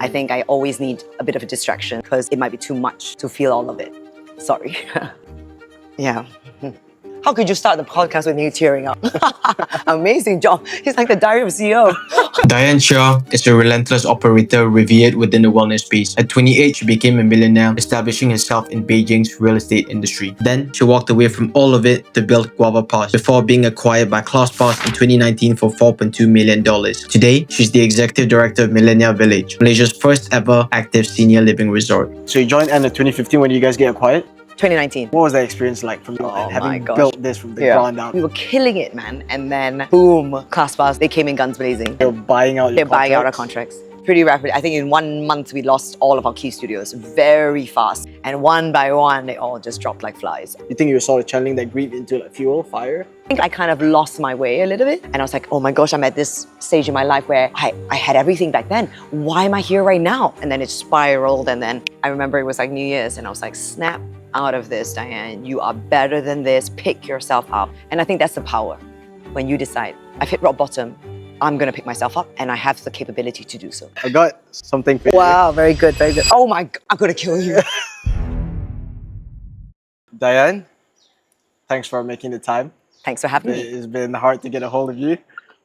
I think I always need a bit of a distraction because it might be too much to feel all of it. Sorry. Yeah. How could you start the podcast with me tearing up? Amazing job. He's like the diary of a CEO. Diane Chia is a relentless operator revered within the wellness space. At 28, she became a millionaire, establishing herself in Beijing's real estate industry. Then, she walked away from all of it to build GuavaPass before being acquired by ClassPass in 2019 for $4.2 million. Today, she's the executive director of Millennia Village, Malaysia's first ever active senior living resort. So you joined end of 2015 when you guys get acquired? 2019. What was that experience like from having built this from the ground up? We were killing it, man. And then, boom, ClassPass, they came in guns blazing. They're buying out your buying out our contracts. Pretty rapidly. I think in 1 month, we lost all of our key studios very fast. And one by one, they all just dropped like flies. You think you were sort of channeling that grief into like fuel, fire? I think I kind of lost my way a little bit. And I was like, oh my gosh, I'm at this stage in my life where I had everything back then. Why am I here right now? And then it spiraled. And then I remember it was like New Year's and I was like, snap out of this, Diane. You are better than this. Pick yourself up. And I think that's the power. When you decide, I've hit rock bottom, I'm gonna pick myself up and I have the capability to do so. I got something for you. Wow, very good, very good. Oh my God, I'm gonna kill you. Diane, thanks for making the time. Thanks for having me. It's been hard to get a hold of you.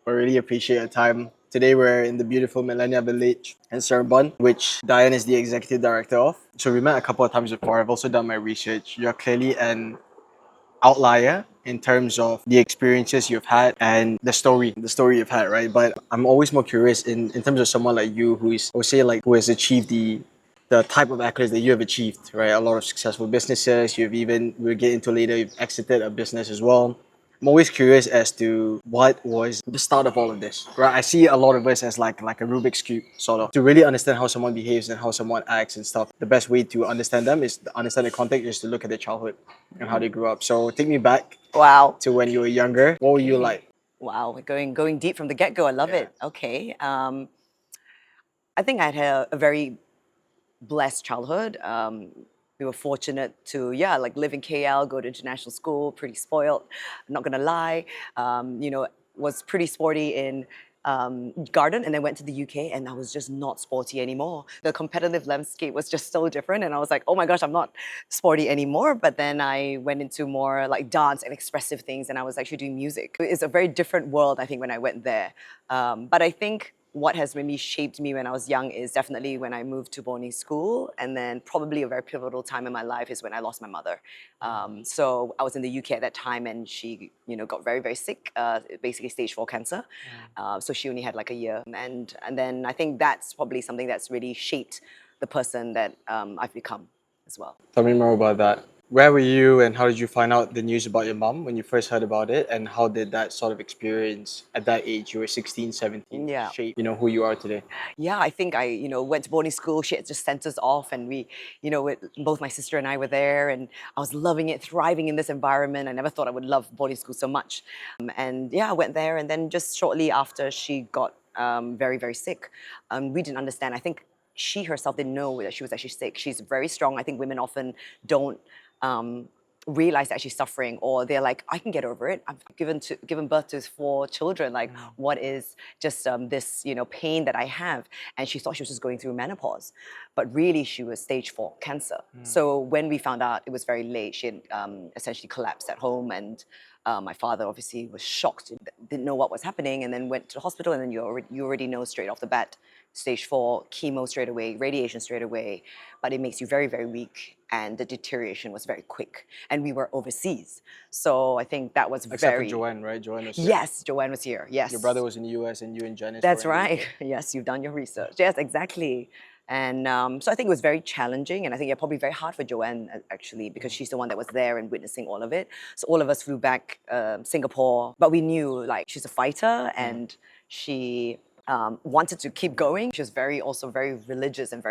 I really appreciate your time. Today we're in the beautiful Millennia Village in Seremban, which Diane is the executive director of. So we met a couple of times before. I've also done my research. You're clearly an outlier in terms of the experiences you've had and the story you've had, right? But I'm always more curious in terms of someone like you who is, I would say, like, who has achieved the type of accolades that you have achieved, right? A lot of successful businesses. We'll get into later, you've exited a business as well. I'm always curious as to what was the start of all of this, right? I see a lot of us as like a Rubik's Cube, sort of. To really understand how someone behaves and how someone acts and stuff, the best way to understand them is to understand the context, is to look at their childhood and how they grew up. So take me back to when you were younger. What were you like? Wow, we're going deep from the get-go. I love it. Okay. I think I had a very blessed childhood. We were fortunate to, live in KL, go to international school, pretty spoiled, I'm not gonna lie. Was pretty sporty in garden and then went to the UK and I was just not sporty anymore. The competitive landscape was just so different and I was like, oh my gosh, I'm not sporty anymore. But then I went into more like dance and expressive things and I was actually doing music. It's a very different world, I think, when I went there. But I think what has maybe shaped me when I was young is definitely when I moved to boarding school, and then probably a very pivotal time in my life is when I lost my mother. So I was in the UK at that time and she got very, very sick, basically stage 4 cancer. So she only had like a year. And then I think that's probably something that's really shaped the person that I've become as well. Tell me more about that. Where were you and how did you find out the news about your mom when you first heard about it? And how did that sort of experience at that age, you were 16, 17, shape who you are today? Yeah, I think I went to boarding school. She had just sent us off and we, both my sister and I were there and I was loving it, thriving in this environment. I never thought I would love boarding school so much. I went there and then just shortly after she got very, very sick, we didn't understand. I think she herself didn't know that she was actually sick. She's very strong. I think women often don't realize that she's suffering, or they're like, I can get over it. I've given birth to 4 children. Like, what is just this pain that I have? And she thought she was just going through menopause, but really she was stage 4 cancer. So when we found out, it was very late. She had essentially collapsed at home, and my father obviously was shocked, didn't know what was happening, and then went to the hospital. And then you already know straight off the bat, stage 4, chemo straight away, radiation straight away, but it makes you very, very weak. And the deterioration was very quick. And we were overseas. So I think that was Except for Joanne, right? Joanne was here. Yes, Joanne was here, yes. Your brother was in the US and you and Janice That's were in the right. UK. Yes, you've done your research. Yes, exactly. And so I think it was very challenging, and I think probably very hard for Joanne, actually, because she's the one that was there and witnessing all of it. So all of us flew back Singapore, but we knew like she's a fighter and she wanted to keep going. She was also very religious and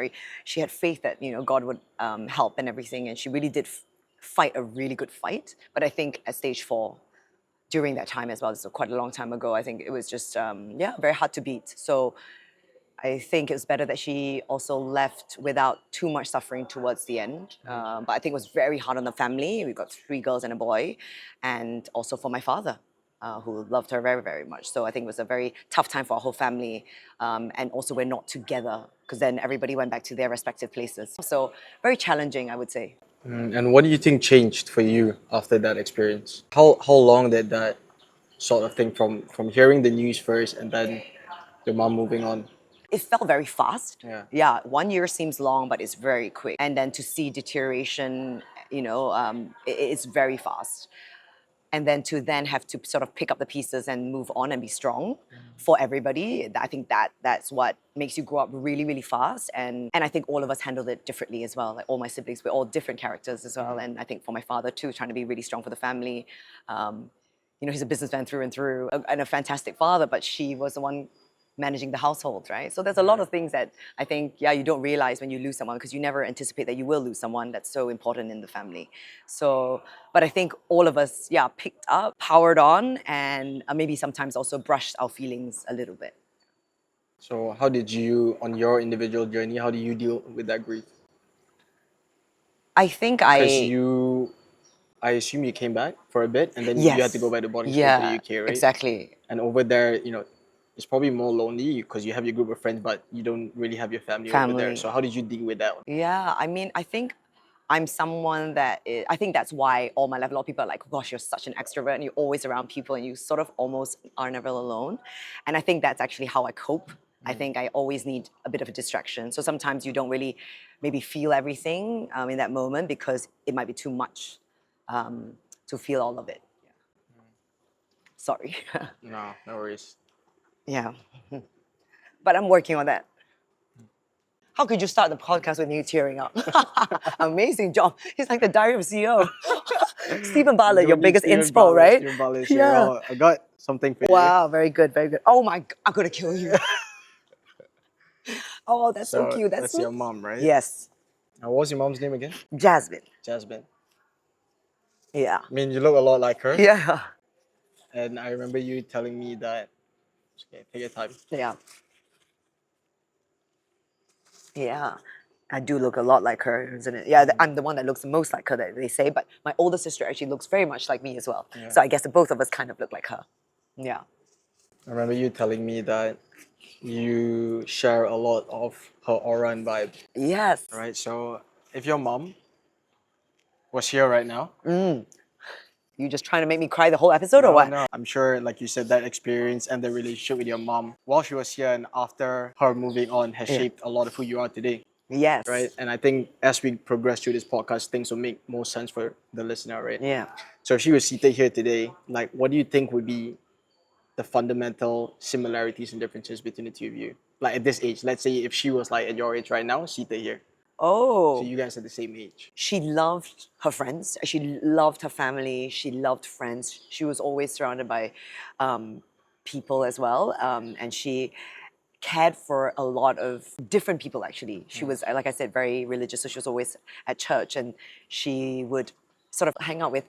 she had faith that God would help and everything, and she really did fight a really good fight. But I think at stage 4, during that time as well, this was quite a long time ago, I think it was just very hard to beat. So I think it was better that she also left without too much suffering towards the end. But I think it was very hard on the family. We've got 3 girls and a boy, and also for my father. who loved her very, very much. So I think it was a very tough time for our whole family. And also we're not together because then everybody went back to their respective places. So very challenging, I would say. And what do you think changed for you after that experience? How long did that sort of thing from hearing the news first and then your mom moving on? It felt very fast. Yeah. Yeah, 1 year seems long, but it's very quick. And then to see deterioration, it's very fast. And then to then have to sort of pick up the pieces and move on and be strong for everybody, I think that's what makes you grow up really, really fast. And I think all of us handled it differently as well. Like all my siblings, we're all different characters as well. And I think for my father too, trying to be really strong for the family. He's a businessman through and through and a fantastic father, but she was the one managing the household, right? So there's a lot of things that I think, you don't realize when you lose someone because you never anticipate that you will lose someone that's so important in the family. So, but I think all of us, picked up, powered on, and maybe sometimes also brushed our feelings a little bit. So how did you, on your individual journey, how do you deal with that grief? I think Because I assume you came back for a bit and then you had to go yes, back to boarding school to the UK, right? exactly. And over there, it's probably more lonely because you have your group of friends, but you don't really have your family over there. Family. So how did you deal with that? Yeah, I mean, I think I'm someone I think that's why all my life, a lot of people are like, gosh, you're such an extrovert and you're always around people and you sort of almost are never alone. And I think that's actually how I cope. I think I always need a bit of a distraction. So sometimes you don't really maybe feel everything in that moment because it might be too much to feel all of it. Yeah. Sorry. No, no worries. Yeah. But I'm working on that. How could you start the podcast with you tearing up? Amazing job. He's like the diary of a CEO. Stephen Butler, your Don't need biggest Steven inspo, Butler, right? Steven Butler is here. Yeah. Well, I got something for you. Wow, very good, very good. Oh my, I'm gonna kill you. Oh, that's so cute. That's so your mom, right? Yes, What was your mom's name again? Jasmine. Jasmine. Yeah. I mean, you look a lot like her. Yeah. And I remember you telling me that. Okay, take your time. Yeah. Yeah. I do look a lot like her, isn't it? Yeah, I'm the one that looks most like her, that they say, but my older sister actually looks very much like me as well. Yeah. So I guess both of us kind of look like her. Yeah. I remember you telling me that you share a lot of her aura and vibe, Yes. right? So if your mom was here right now, You just trying to make me cry the whole episode or what? no, I'm sure, like you said, that experience and the relationship with your mom while she was here and after her moving on has shaped a lot of who you are today, Yes. right? And I think as we progress through this podcast, things will make more sense for the listener, right? Yeah. So if she was seated here today, like, what do you think would be the fundamental similarities and differences between the two of you? Like at this age, let's say if she was like at your age right now, seated here. Oh. So you guys are the same age. She loved her friends. She loved her family. She loved friends. She was always surrounded by people as well. And she cared for a lot of different people, actually. She was, like I said, very religious. So she was always at church and she would sort of hang out with,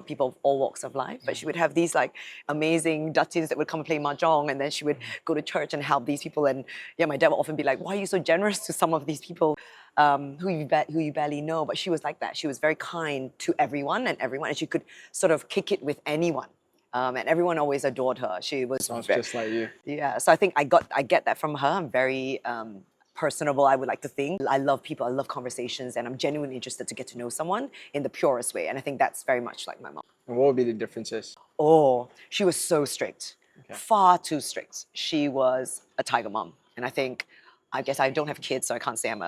people of all walks of life. But she would have these like amazing Dutchies that would come and play mahjong, and then she would go to church and help these people. And yeah, my dad would often be like, "Why are you so generous to some of these people who you barely know?" But she was like that. She was very kind to everyone, and she could sort of kick it with anyone. And everyone always adored her. She was Sounds just like you. yeah. So I think I get that from her. I'm very personable, I would like to think. I love people, I love conversations, and I'm genuinely interested to get to know someone in the purest way. And I think that's very much like my mom. And what would be the differences? Oh, she was so strict, far too strict. She was a tiger mom. And I guess I don't have kids, so I can't say I'm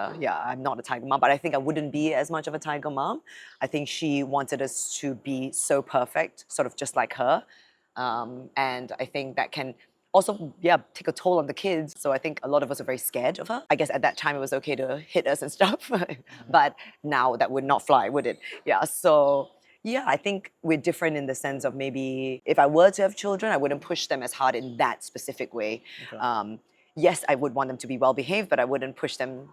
not a tiger mom, but I think I wouldn't be as much of a tiger mom. I think she wanted us to be so perfect, sort of just like her. And I think that can also, take a toll on the kids. So I think a lot of us are very scared of her. I guess at that time it was okay to hit us and stuff, but now that would not fly, would it? Yeah, so yeah, I think we're different in the sense of maybe if I were to have children, I wouldn't push them as hard in that specific way. Yes, I would want them to be well behaved, but I wouldn't push them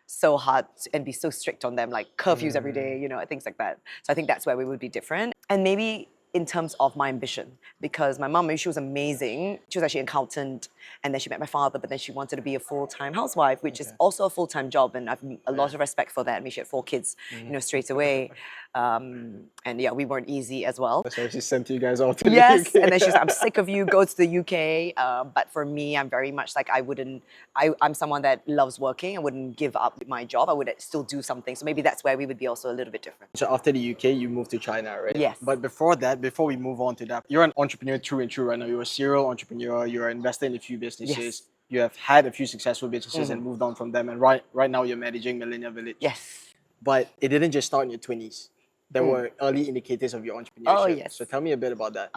so hard and be so strict on them, like curfews every day, things like that. So I think that's where we would be different. And maybe in terms of my ambition, because my mom, she was amazing. She was actually an accountant, and then she met my father, but then she wanted to be a full-time housewife, which is also a full-time job, and I've a lot of respect for that. I mean, she had 4 kids, straight away. And yeah, we weren't easy as well. So she sent you guys all to the Yes, UK. and then she's like, I'm sick of you, go to the UK. But for me, I'm very much like, I'm someone that loves working. I wouldn't give up my job. I would still do something. So maybe that's where we would be also a little bit different. So after the UK, you moved to China, right? Yes. But before that, before we move on to that, you're an entrepreneur true and true right now. You're a serial entrepreneur. You're an investor in a few businesses. Yes. You have had a few successful businesses and moved on from them. And right now, you're managing Millennia Village. Yes. But it didn't just start in your 20s. There were early indicators of your entrepreneurship. Oh, yes. So tell me a bit about that.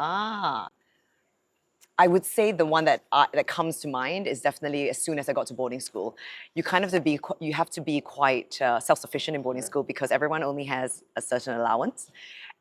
I would say the one that comes to mind is definitely as soon as I got to boarding school. You kind of have to be quite self-sufficient in boarding school, because everyone only has a certain allowance,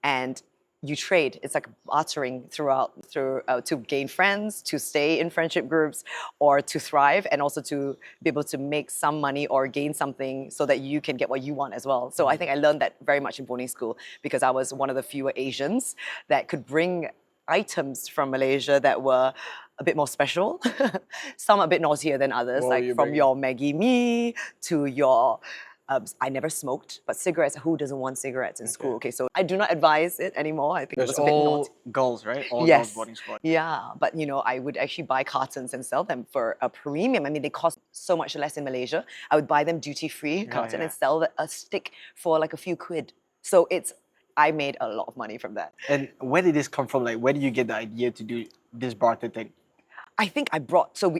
and you trade. It's like bartering to gain friends, to stay in friendship groups, or to thrive, and also to be able to make some money or gain something so that you can get what you want as well. So I think I learned that very much in boarding school, because I was one of the fewer Asians that could bring items from Malaysia that were a bit more special. Some a bit naughtier than others, What were like you from bringing? your Maggie Mee to your I never smoked, but cigarettes, who doesn't want cigarettes in school? Okay, so I do not advise it anymore. I think it was There's a bit all naughty. girls, right? All girls Yes. boarding squad. Yeah, but I would actually buy cartons and sell them for a premium. I mean, they cost so much less in Malaysia. I would buy them duty-free carton yeah. and sell a stick for like a few quid. So I made a lot of money from that. And where did this come from? Like, where did you get the idea to do this barter thing? I think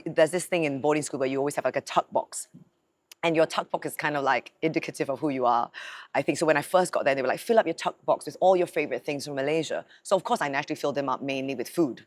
there's this thing in boarding school where you always have like a tuck box. And your tuck box is kind of like indicative of who you are, I think. So when I first got there, they were like, fill up your tuck box with all your favorite things from Malaysia. So of course, I naturally filled them up mainly with food,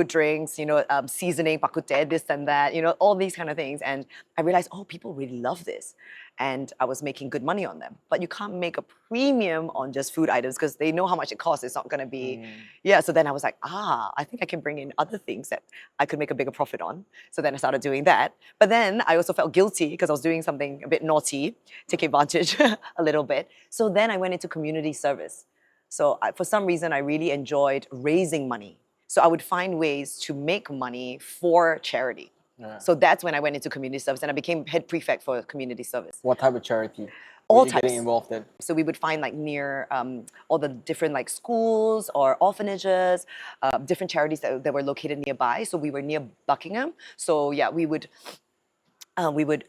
drinks, seasoning, bak kut teh, this and that, all these kind of things. And I realized, oh, people really love this. And I was making good money on them. But you can't make a premium on just food items, because they know how much it costs. It's not going to be, yeah. So then I was like, I think I can bring in other things that I could make a bigger profit on. So then I started doing that. But then I also felt guilty because I was doing something a bit naughty, taking advantage a little bit. So then I went into community service. So for some reason, I really enjoyed raising money. So I would find ways to make money for charity. Yeah. So that's when I went into community service, and I became head prefect for community service. What type of charity? All were you types. getting involved in? So we would find like near all the different like schools or orphanages, different charities that were located nearby. So we were near Buckingham. So yeah, we would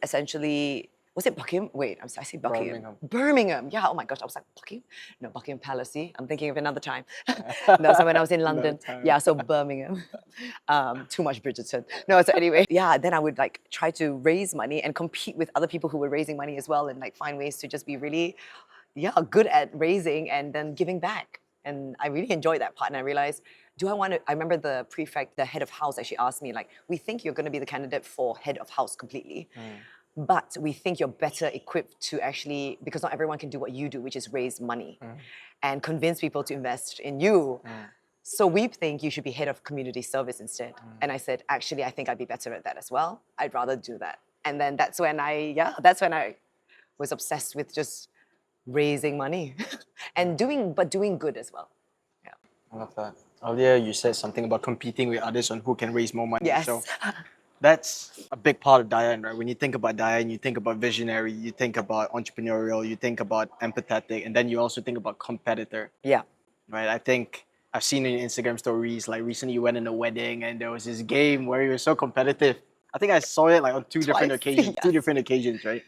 essentially. Was it Buckingham? Wait, I say Buckingham. Birmingham. Yeah, oh my gosh, I was like, Buckingham? No, Buckingham Palace. See? I'm thinking of another time. No, so when I was in London. Yeah, so Birmingham. Too much Bridgerton. No, so anyway, yeah, then I would like try to raise money and compete with other people who were raising money as well, and like find ways to just be really, good at raising and then giving back. And I really enjoyed that part, and I realized, I remember the prefect, the head of house actually asked me, like, we think you're going to be the candidate for head of house completely. But we think you're better equipped to actually, because not everyone can do what you do, which is raise money and convince people to invest in you. So we think you should be head of community service instead. And I said, actually, I think I'd be better at that as well. I'd rather do that. And then that's when I was obsessed with just raising money and doing good as well. Yeah. I love that. Earlier, you said something about competing with others on who can raise more money. Yes. So that's a big part of Diane, right? When you think about Diane, you think about visionary, you think about entrepreneurial, you think about empathetic, and then you also think about competitor, Yeah. right? I think I've seen in your Instagram stories, like recently you went in a wedding and there was this game where you were so competitive. I think I saw it like on two different occasions, right?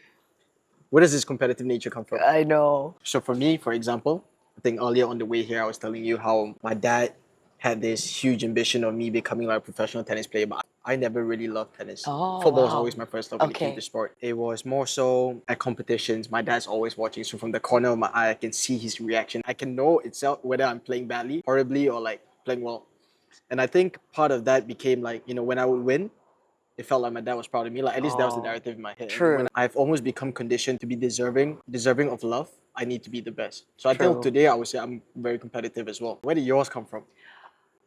Where does this competitive nature come from? I know. So for me, for example, I think earlier on the way here, I was telling you how my dad had this huge ambition of me becoming like a professional tennis player, but I never really loved tennis. Oh, Football was wow. always my first love when it came Okay. to sport. It was more so at competitions. My dad's always watching, so from the corner of my eye, I can see his reaction. I can know itself whether I'm playing badly, horribly, or like playing well. And I think part of that became like, when I would win, it felt like my dad was proud of me. Like at least that was the narrative in my head. True. When I've almost become conditioned to be deserving of love, I need to be the best. So I True. think today I would say I'm very competitive as well. Where did yours come from?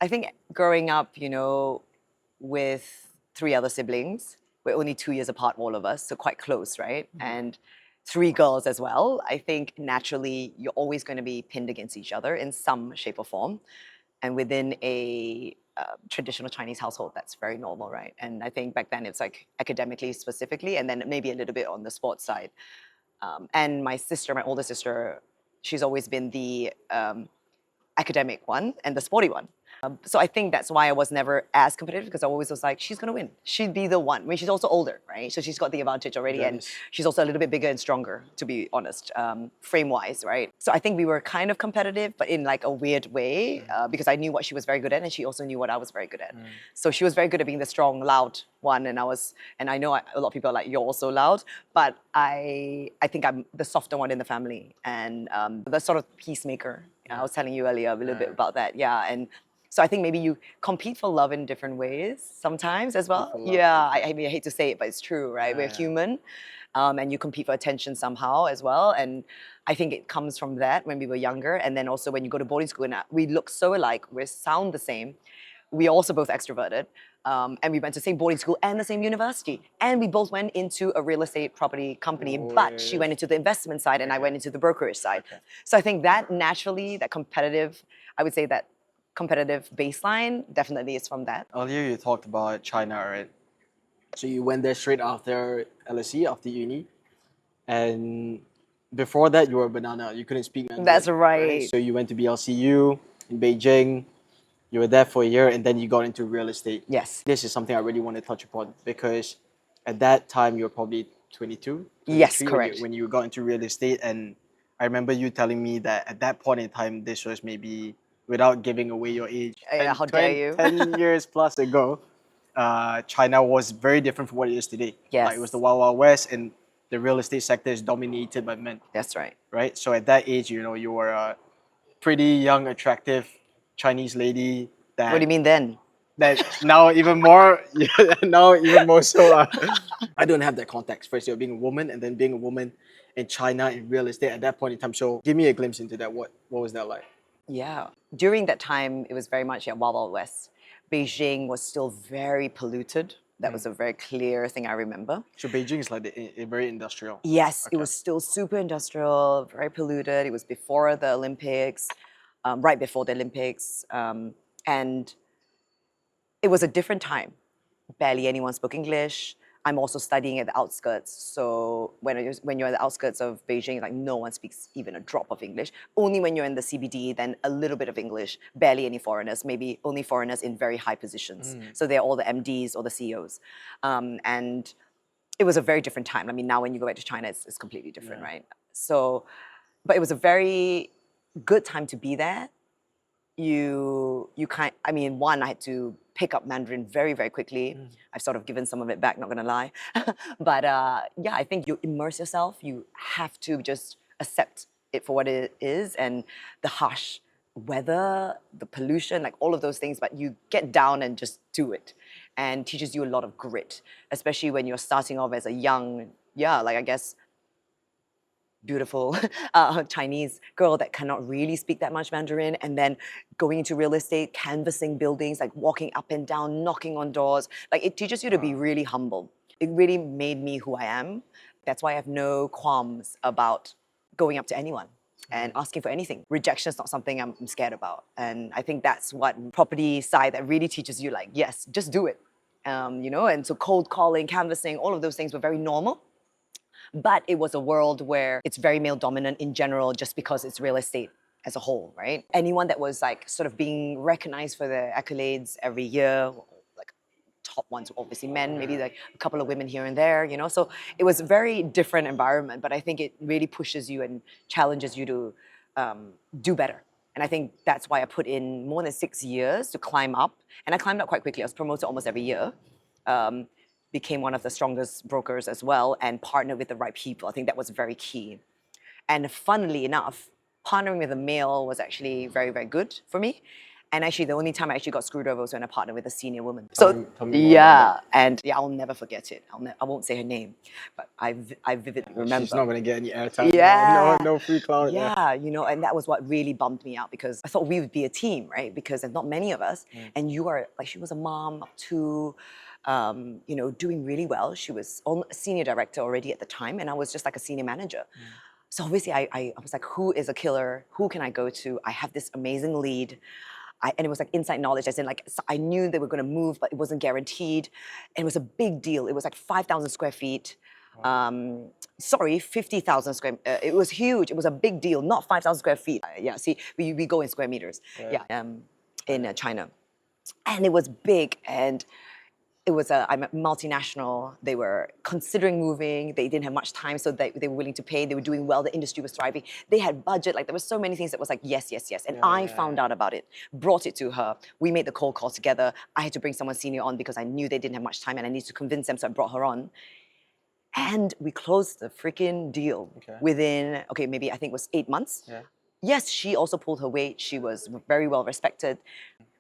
I think growing up, with 3 other siblings, we're only 2 years apart, all of us, so quite close, right? And three girls as well, I think naturally you're always going to be pinned against each other in some shape or form. And within a traditional Chinese household, that's very normal, right? And I think back then it's like academically specifically, and then maybe a little bit on the sports side. And my sister, my older sister, she's always been the academic one and the sporty one. So I think that's why I was never as competitive, because I always was like, she's gonna win. She'd be the one. I mean, she's also older, right? So she's got the advantage already, and Yes. she's also a little bit bigger and stronger, to be honest, frame-wise, right? So I think we were kind of competitive, but in like a weird way, because I knew what she was very good at, and she also knew what I was very good at. So she was very good at being the strong, loud one, and I know a lot of people are like, you're also loud, but I think I'm the softer one in the family, and the sort of peacemaker. I was telling you earlier a little bit about that, yeah, and so I think maybe you compete for love in different ways sometimes as well. for love, Yeah, okay. I mean, I hate to say it, but it's true, right? We're Yeah. human, and you compete for attention somehow as well. And I think it comes from that when we were younger, and then also when you go to boarding school, and we look so alike, we sound the same. We also both extroverted, and we went to the same boarding school and the same university, and we both went into a real estate property company. But she went into the investment side, and I went into the brokerage side. So I think that naturally, that competitive, I would say that competitive baseline definitely is from that. Earlier you talked about China, right? So you went there straight after LSE, after uni, and before that you were a banana. You couldn't speak Mandarin. That's right. So you went to BLCU in Beijing. You were there for a year, and then you got into real estate. Yes. This is something I really want to touch upon, because at that time you were probably 22, Yes, 23 correct. when you got into real estate, and I remember you telling me that at that point in time, this was maybe, without giving away your age, Yeah, how dare you. 10 years plus ago, China was very different from what it is today. Yes. Like, it was the Wild Wild West, and the real estate sector is dominated by men, That's right. right? So at that age, you were a pretty young, attractive Chinese lady that What do you mean then? that now even more now even more so I don't have that context. First you're being a woman, and then being a woman in China in real estate at that point in time. So give me a glimpse into that. What was that like? Yeah. During that time, it was very much Wild Wild West. Beijing was still very polluted. That was a very clear thing I remember. So Beijing is like a very industrial. Yes, it Okay. was still super industrial, very polluted. It was before the Olympics, right before the Olympics. And it was a different time. Barely anyone spoke English. I'm also studying at the outskirts. So when you're at the outskirts of Beijing, like no one speaks even a drop of English. Only when you're in the CBD, then a little bit of English. Barely any foreigners, maybe only foreigners in very high positions. So they're all the MDs or the CEOs. And it was a very different time. I mean, now when you go back to China, it's completely different, right? So, but it was a very good time to be there. I mean, one, I had to pick up Mandarin very, very quickly. I've sort of given some of it back, not gonna lie. But yeah, I think you immerse yourself. You have to just accept it for what it is, and the harsh weather, the pollution, like all of those things, but you get down and just do it, and teaches you a lot of grit, especially when you're starting off as a young, like I guess, beautiful Chinese girl that cannot really speak that much Mandarin, and then going into real estate, canvassing buildings, like walking up and down, knocking on doors. Like it teaches you to be really humble. It really made me who I am. That's why I have no qualms about going up to anyone and asking for anything. Rejection is not something I'm scared about. And I think that's what property side that really teaches you, like, yes, just do it. And so cold calling, canvassing, all of those things were very normal. But it was a world where it's very male dominant in general, just because it's real estate as a whole, right? Anyone that was like sort of being recognized for their accolades every year, like top ones were obviously men, maybe like a couple of women here and there, So it was a very different environment, but I think it really pushes you and challenges you to do better. And I think that's why I put in more than 6 years to climb up. And I climbed up quite quickly. I was promoted almost every year. Became one of the strongest brokers as well, and partnered with the right people. I think that was very key. And funnily enough, partnering with a male was actually very, very good for me. And actually, the only time I actually got screwed over was when I partnered with a senior woman. Tell me more about And I'll never forget it. I won't say her name, but I vividly remember. She's not gonna get any airtime. Yeah. No free clout. Yeah, and that was what really bumped me out, because I thought we would be a team, right? Because there's not many of us, and you are, like, she was a mom of two, doing really well. She was a senior director already at the time, and I was just like a senior manager. So obviously, I was like, who is a killer? Who can I go to? I have this amazing lead. And it was like inside knowledge, as in like I knew they were going to move, but it wasn't guaranteed. And it was a big deal. It was like 5,000 square feet. Sorry, 50,000 square. It was huge. It was a big deal, not 5,000 square feet. Yeah, see, we go in square meters. Yeah, in China, and it was big, and I'm a multinational. They were considering moving. They didn't have much time, so they were willing to pay. They were doing well. The industry was thriving. They had budget. Like there were so many things that was like yes, yes, yes. And I found out about it, brought it to her. We made the cold call together. I had to bring someone senior on because I knew they didn't have much time and I needed to convince them, so I brought her on. And we closed the freaking deal within, maybe I think it was 8 months. Yes, she also pulled her weight. She was very well respected.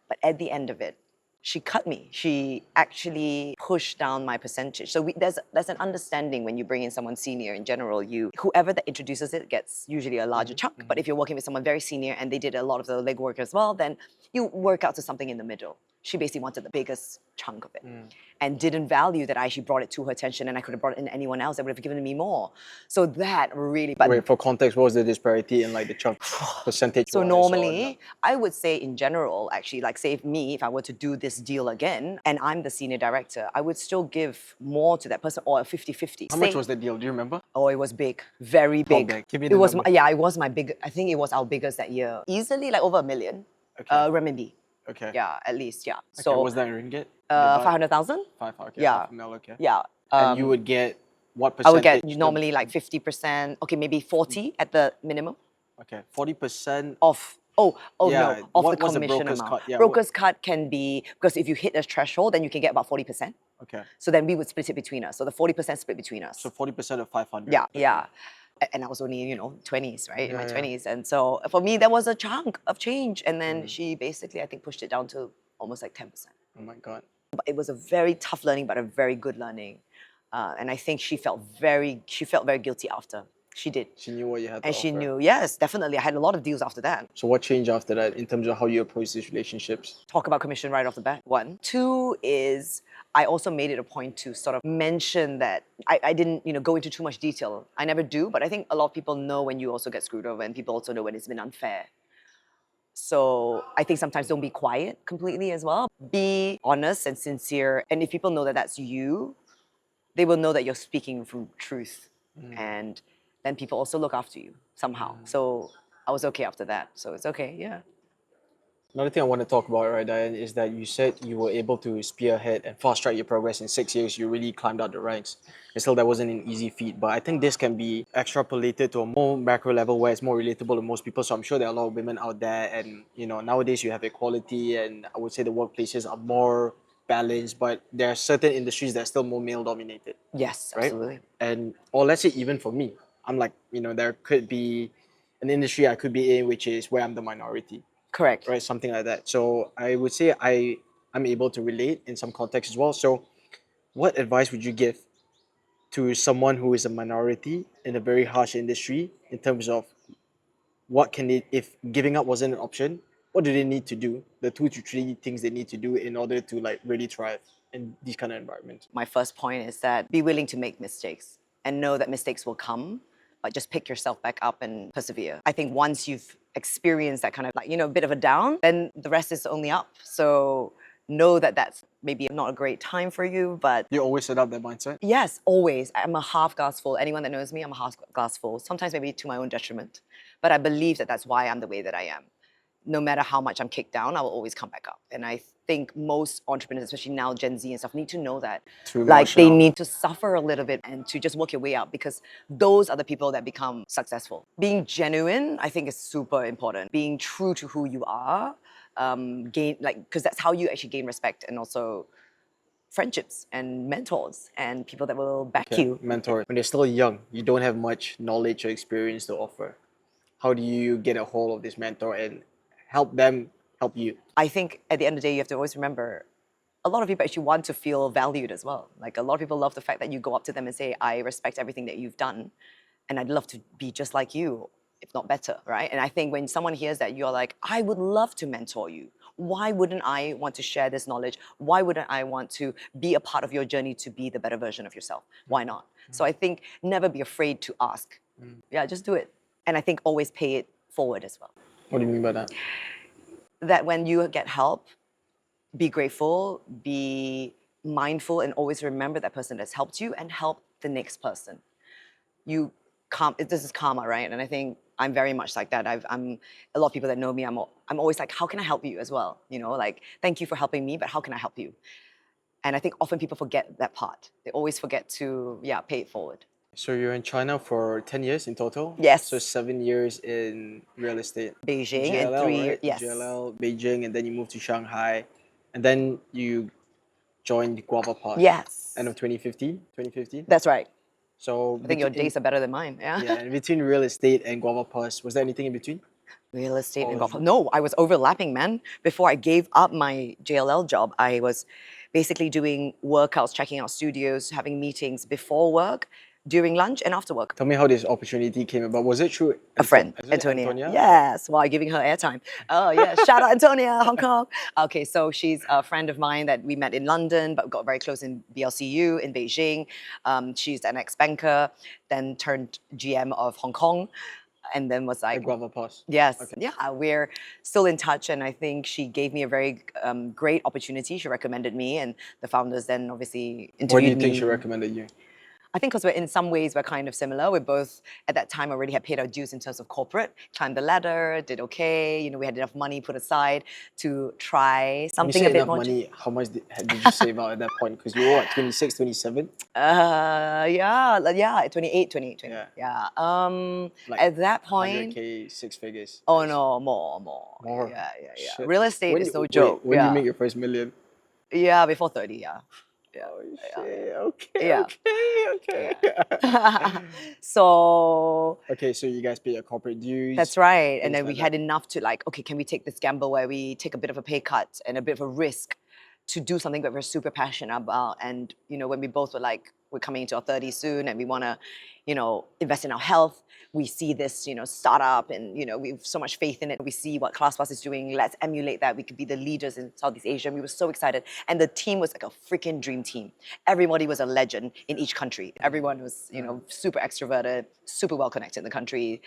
But at the end of it, she cut me. She actually pushed down my percentage. So there's an understanding when you bring in someone senior in general, whoever that introduces it gets usually a larger chunk. But if you're working with someone very senior and they did a lot of the legwork as well, then you work out to something in the middle. She basically wanted the biggest chunk of it and didn't value that I actually brought it to her attention, and I could have brought it in anyone else that would have given me more. So that really... But Wait, for context, what was the disparity in like the chunk percentage? So normally, I would say in general, actually, like say if I were to do this deal again, and I'm the senior director, I would still give more to that person, or a 50-50. How much was the deal? Do you remember? Oh, it was big, very big. How big? Give me It the was number. it was my big. I think it was our biggest that year. Easily like over 1 million renminbi. Okay. Yeah, at least, yeah. Okay, So was that in ringgit? 500,000. 500. Okay, Yeah. half a mil, okay. Yeah. And you would get what I percentage? would get normally like 50%. Okay, maybe 40 at the minimum. Okay, 40% Of Yeah, no, of what the was the commission broker's amount. cut? Yeah, Broker's cut can be, because if you hit a threshold, then you can get about 40%. Okay, So then we would split it between us. So the 40% split between us. so 40% of 500. Yeah, yeah. And I was only, 20s, right? In my Yeah. 20s. And so for me, that was a chunk of change. And then she basically, I think, pushed it down to almost like 10%. Oh my God. But it was a very tough learning, but a very good learning. And I think she felt very guilty after. She did. She knew what you had to And she offer. knew, yes, definitely. I had a lot of deals after that. So what changed after that in terms of how you approach these relationships? Talk about commission right off the bat, 1. 2 is I also made it a point to sort of mention that I didn't, go into too much detail. I never do, but I think a lot of people know when you also get screwed over, and people also know when it's been unfair. So I think sometimes don't be quiet completely as well. Be honest and sincere. And if people know that that's you, they will know that you're speaking from truth. And then people also look after you somehow. So I was okay after that. So it's okay, yeah. Another thing I want to talk about, right, Diane, is that you said you were able to spearhead and fast track your progress in 6 years. You really climbed out the ranks. And still, that wasn't an easy feat. But I think this can be extrapolated to a more macro level where it's more relatable to most people. So I'm sure there are a lot of women out there. And, nowadays you have equality, and I would say the workplaces are more balanced. But there are certain industries that are still more male dominated. Yes, Right? absolutely. And, or let's say even for me, I'm like, there could be an industry I could be in, which is where I'm the minority. Correct. Right, something like that. So I would say I'm able to relate in some context as well. So what advice would you give to someone who is a minority in a very harsh industry in terms of what can they, if giving up wasn't an option, what do they need to do? The 2 to 3 things they need to do in order to like really thrive in these kind of environments. My first point is that be willing to make mistakes and know that mistakes will come, but just pick yourself back up and persevere. I think once you've experienced that kind of like, a bit of a down, then the rest is only up. So know that that's maybe not a great time for you, but You always set up that mindset. yes, always. I'm a half glass full. Anyone that knows me, I'm a half glass full. Sometimes maybe to my own detriment. But I believe that that's why I'm the way that I am. No matter how much I'm kicked down, I will always come back up. And I think most entrepreneurs, especially now Gen Z and stuff, need to know that. True Like they emotional. need to suffer a little bit and to just work your way out, because those are the people that become successful. Being genuine, I think, is super important. Being true to who you are, because that's how you actually gain respect, and also friendships and mentors and people that will back you. Mentor. When they're still young, you don't have much knowledge or experience to offer. How do you get a hold of this mentor and help them help you? I think at the end of the day, you have to always remember, a lot of people actually want to feel valued as well. Like a lot of people love the fact that you go up to them and say, I respect everything that you've done, and I'd love to be just like you, if not better, right? And I think when someone hears that, you're like, I would love to mentor you, why wouldn't I want to share this knowledge? Why wouldn't I want to be a part of your journey to be the better version of yourself? Why not? So I think never be afraid to ask. Yeah, just do it. And I think always pay it forward as well. What do you mean by that? That when you get help, be grateful, be mindful, and always remember that person that's helped you and help the next person. This is karma, right? And I think I'm very much like that. I'm a lot of people that know me. I'm always like, how can I help you as well? You know, like, thank you for helping me, but how can I help you? And I think often people forget that part. They always forget to, pay it forward. So you're in China for 10 years in total? Yes. So 7 years in real estate. Beijing GLL, and 3 right? years. Yes. GLL, Beijing, and then you moved to Shanghai. And then you joined GuavaPass. Yes. End of 2015? 2015? That's right. So I think your days are better than mine. Yeah. Yeah, and between real estate and GuavaPass, was there anything in between? Real estate and was golf. No, I was overlapping, man. Before I gave up my JLL job, I was basically doing workouts, checking out studios, having meetings before work, during lunch, and after work. Tell me how this opportunity came about. Was it through A friend, is it Antonia. Yes, while giving her airtime. Oh, yeah. Shout out, Antonia, Hong Kong. Okay, so she's a friend of mine that we met in London, but got very close in BLCU in Beijing. She's an ex-banker, then turned GM of Hong Kong, and then was like, GuavaPass. yes, Okay. yeah, we're still in touch, and I think she gave me a very great opportunity. She recommended me, and the founders then obviously interviewed me. Why do you think she recommended you? I think because in some ways we're kind of similar. We both at that time already had paid our dues in terms of corporate, climbed the ladder, did okay. You know, we had enough money put aside to try something When you say a bit enough more. money, how much did you save out at that point? Because you were what, 26, 27? Yeah, 28, 28, 20. Yeah. Yeah. Like At that point, 100K, 6 figures. oh no, more. More? Yeah. Shit. Real estate is no joke. When yeah. you make your first million? Yeah, before 30, yeah. Oh shit, okay, Yeah. okay. So Okay, so you guys pay your corporate dues. that's right. And things then we like had that. enough to like, okay, can we take this gamble where we take a bit of a pay cut and a bit of a risk to do something that we're super passionate about? And, you know, when we both were like, we're coming into our 30s soon and we want to, you know, invest in our health. We see this, you know, startup and, you know, we have so much faith in it. We see what ClassPass is doing. Let's emulate that. We could be the leaders in Southeast Asia. And we were so excited. And the team was like a freaking dream team. Everybody was a legend in each country. Everyone was, you know, super extroverted, super well connected in the country,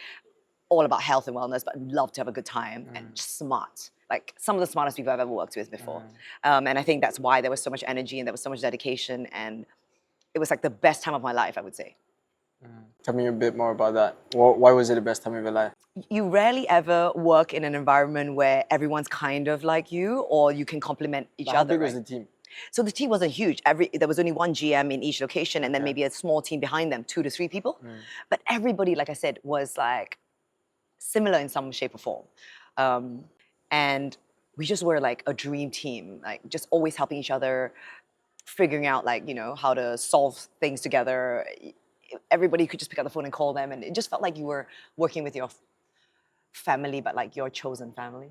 all about health and wellness, but love to have a good time and just smart. Like some of the smartest people I've ever worked with before. And I think that's why there was so much energy and there was so much dedication. And it was like the best time of my life, I would say. Tell me a bit more about that. Why was it the best time of your life? You rarely ever work in an environment where everyone's kind of like you or you can complement each How other. big was right? the team? So the team wasn't huge. There was only one GM in each location and then maybe a small team behind them, 2 to 3 people. But everybody, like I said, was like similar in some shape or form. And we just were like a dream team, like just always helping each other, figuring out like, you know, how to solve things together. Everybody could just pick up the phone and call them. And it just felt like you were working with your family, but like your chosen family.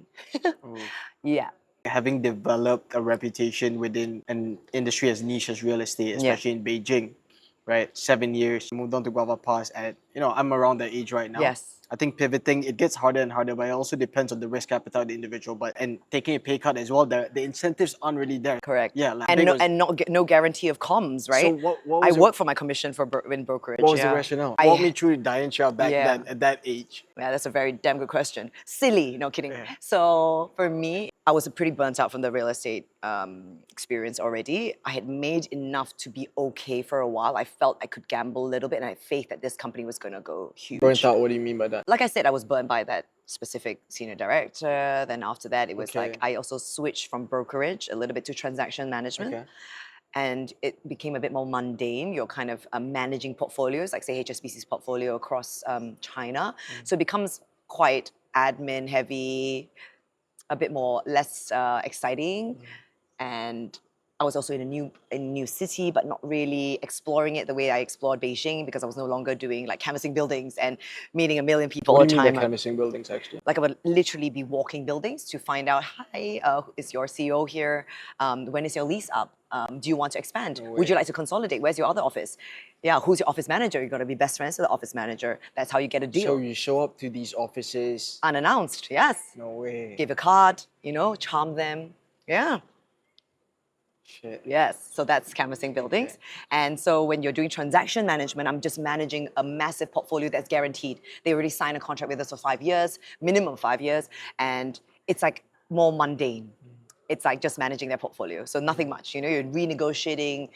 Yeah. Having developed a reputation within an industry as niche as real estate, especially in Beijing, right? 7 years, moved on to GuavaPass at, you know, I'm around that age right now. Yes. I think pivoting, it gets harder and harder, but it also depends on the risk appetite of the individual. And taking a pay cut as well, the incentives aren't really there. Correct. Yeah. Like And no guarantee of comms, right? So what was I the- work for my commission in brokerage. What was the rationale? Walk me through Diane Chia back Yeah. then at that age. Yeah, that's a very damn good question. Silly, no kidding. So for me, I was pretty burnt out from the real estate experience already. I had made enough to be okay for a while. I felt I could gamble a little bit and I had faith that this company was going to go huge. Burnt out, what do you mean by that? Like I said, I was burned by that specific senior director. Then after that, it was Okay. like I also switched from brokerage a little bit to transaction management. Okay. And it became a bit more mundane. You're kind of managing portfolios, like say HSBC's portfolio across China. So it becomes quite admin heavy, a bit more less exciting. And I was also in a new city, but not really exploring it the way I explored Beijing because I was no longer doing like canvassing buildings and meeting 1 million people all What the do you mean time. by canvassing buildings, actually? Like I would literally be walking buildings to find out, hi, is your CEO here? When is your lease up? Do you want to expand? No Would you way. like to consolidate? Where's your other office? Yeah, who's your office manager? You got to be best friends with the office manager. That's how you get a deal. So you show up to these offices. Unannounced, yes. No way. Give a card, charm them. Yeah. Shit. Yes, so that's canvassing buildings. Okay. And so when you're doing transaction management, I'm just managing a massive portfolio that's guaranteed. They already sign a contract with us for 5 years, minimum 5 years, and it's like more mundane. It's like just managing their portfolio. So nothing much, you're renegotiating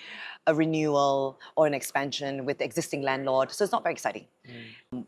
a renewal or an expansion with the existing landlord. So it's not very exciting.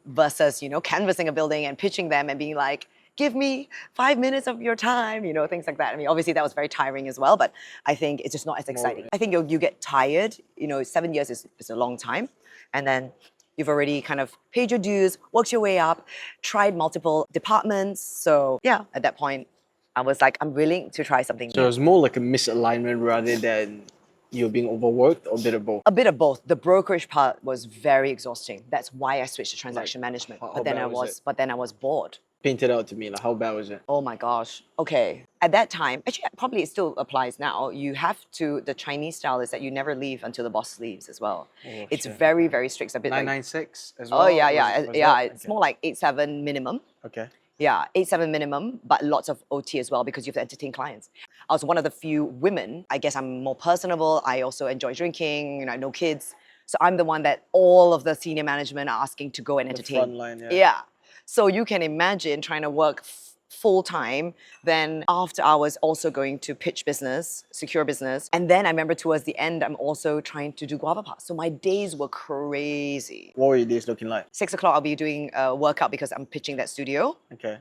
Versus, canvassing a building and pitching them and being like, give me 5 minutes of your time, things like that. I mean, obviously that was very tiring as well, but I think it's just not as exciting. I think you get tired, 7 years is a long time. And then you've already kind of paid your dues, worked your way up, tried multiple departments. So yeah, at that point, I was like, I'm willing to try something So new. it's more like a misalignment rather than you're being overworked, or a bit of both. A bit of both. The brokerage part was very exhausting. That's why I switched to transaction management. how But then bad I was it? but then I was bored. Paint it out to me, like how bad was it? Oh my gosh. Okay. At that time, actually, probably it still applies now. You have to, the Chinese style is that you never leave until the boss leaves as well. Oh, It's shit. very, very strict. It's a bit like, 996 as well? oh yeah, yeah, Was yeah. that? It's Okay. more like 8-7 minimum. Okay. Yeah, 8-7 minimum, but lots of OT as well because you have to entertain clients. I was one of the few women. I guess I'm more personable. I also enjoy drinking, I know kids. So I'm the one that all of the senior management are asking to go and entertain. front line, yeah. Yeah. So you can imagine trying to work full time, then after hours also going to pitch business, secure business. And then I remember towards the end, I'm also trying to do GuavaPass. So my days were crazy. What were your days looking like? 6 o'clock, I'll be doing a workout because I'm pitching that studio. Okay.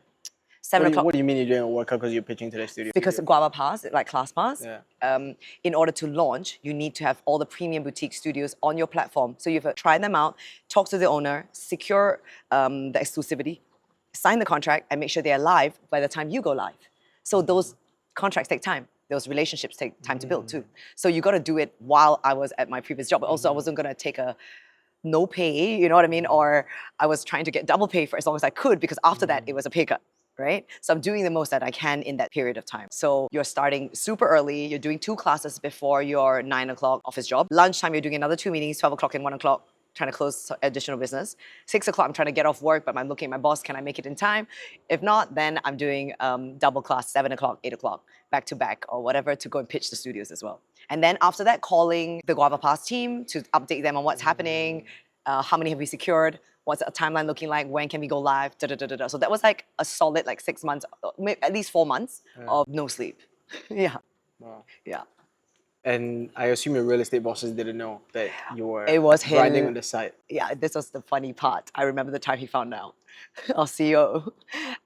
7 o'clock. What do you mean you're doing a workout because you're pitching to the studio? Because GuavaPass, like ClassPass, Yeah. in order to launch, you need to have all the premium boutique studios on your platform. So you have to try them out, talk to the owner, secure the exclusivity, sign the contract, and make sure they are live by the time you go live. So those contracts take time. Those relationships take time to build too. So you got to do it while I was at my previous job. But also, I wasn't going to take a no pay, you know what I mean? Or I was trying to get double pay for as long as I could because after that, it was a pay cut. Right? So I'm doing the most that I can in that period of time. So you're starting super early. You're doing 2 classes before your 9 o'clock office job. Lunchtime, you're doing another 2 meetings, 12 o'clock and 1 o'clock, trying to close additional business. 6 o'clock, I'm trying to get off work, but I'm looking at my boss, can I make it in time? If not, then I'm doing double class, 7 o'clock, 8 o'clock, back to back or whatever to go and pitch the studios as well. And then after that, calling the GuavaPass team to update them on what's happening, how many have we secured, what's the timeline looking like, when can we go live, da, da, da, da, da. So that was like a solid 6 months, at least 4 months of no sleep. Yeah. Wow. Yeah. And I assume your real estate bosses didn't know that you were It was grinding on the side. Yeah, this was the funny part. I remember the time he found out. Our CEO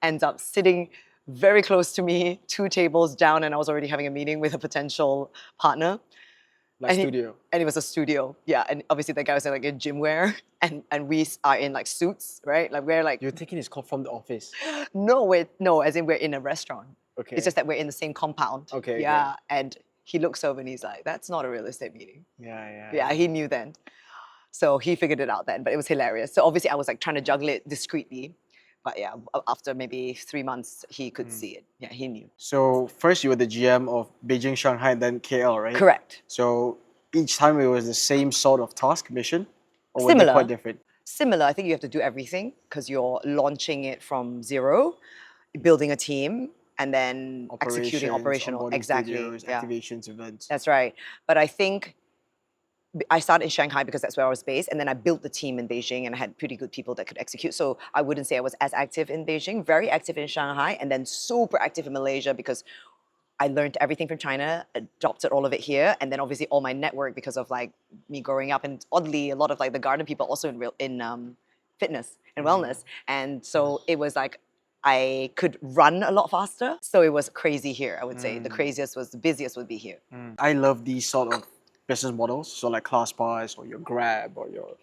ends up sitting very close to me, 2 tables down, and I was already having a meeting with a potential partner. Like And studio. And it was a studio. Yeah, and obviously the guy was in like in gym wear and we are in like suits, right? Like we're like You're taking his call from the office. no, as in we're in a restaurant. Okay. It's just that we're in the same compound. Okay, Yeah, okay. and he looks over and he's like, that's not a real estate meeting. Yeah. Yeah, he knew then. So he figured it out then, but it was hilarious. So obviously I was like trying to juggle it discreetly. But yeah, after maybe 3 months, he could see it. Yeah, he knew. So first you were the GM of Beijing, Shanghai, and then KL, right? Correct. So each time it was the same sort of task, mission? Or were they Similar. quite different? Similar, I think you have to do everything because you're launching it from zero, building a team, and then executing operational. onboarding Exactly. studios, Yeah. activations, events. That's right. But I think I started in Shanghai because that's where I was based, and then I built the team in Beijing, and I had pretty good people that could execute. So I wouldn't say I was as active in Beijing, very active in Shanghai, and then super active in Malaysia because I learned everything from China, adopted all of it here, and then obviously all my network because of like me growing up, and oddly a lot of like the garden people also in fitness and wellness, and so it was like I could run a lot faster. So it was crazy here. I would say the craziest was the busiest would be here. I love these sort of business models. So like ClassPass or your Grab or your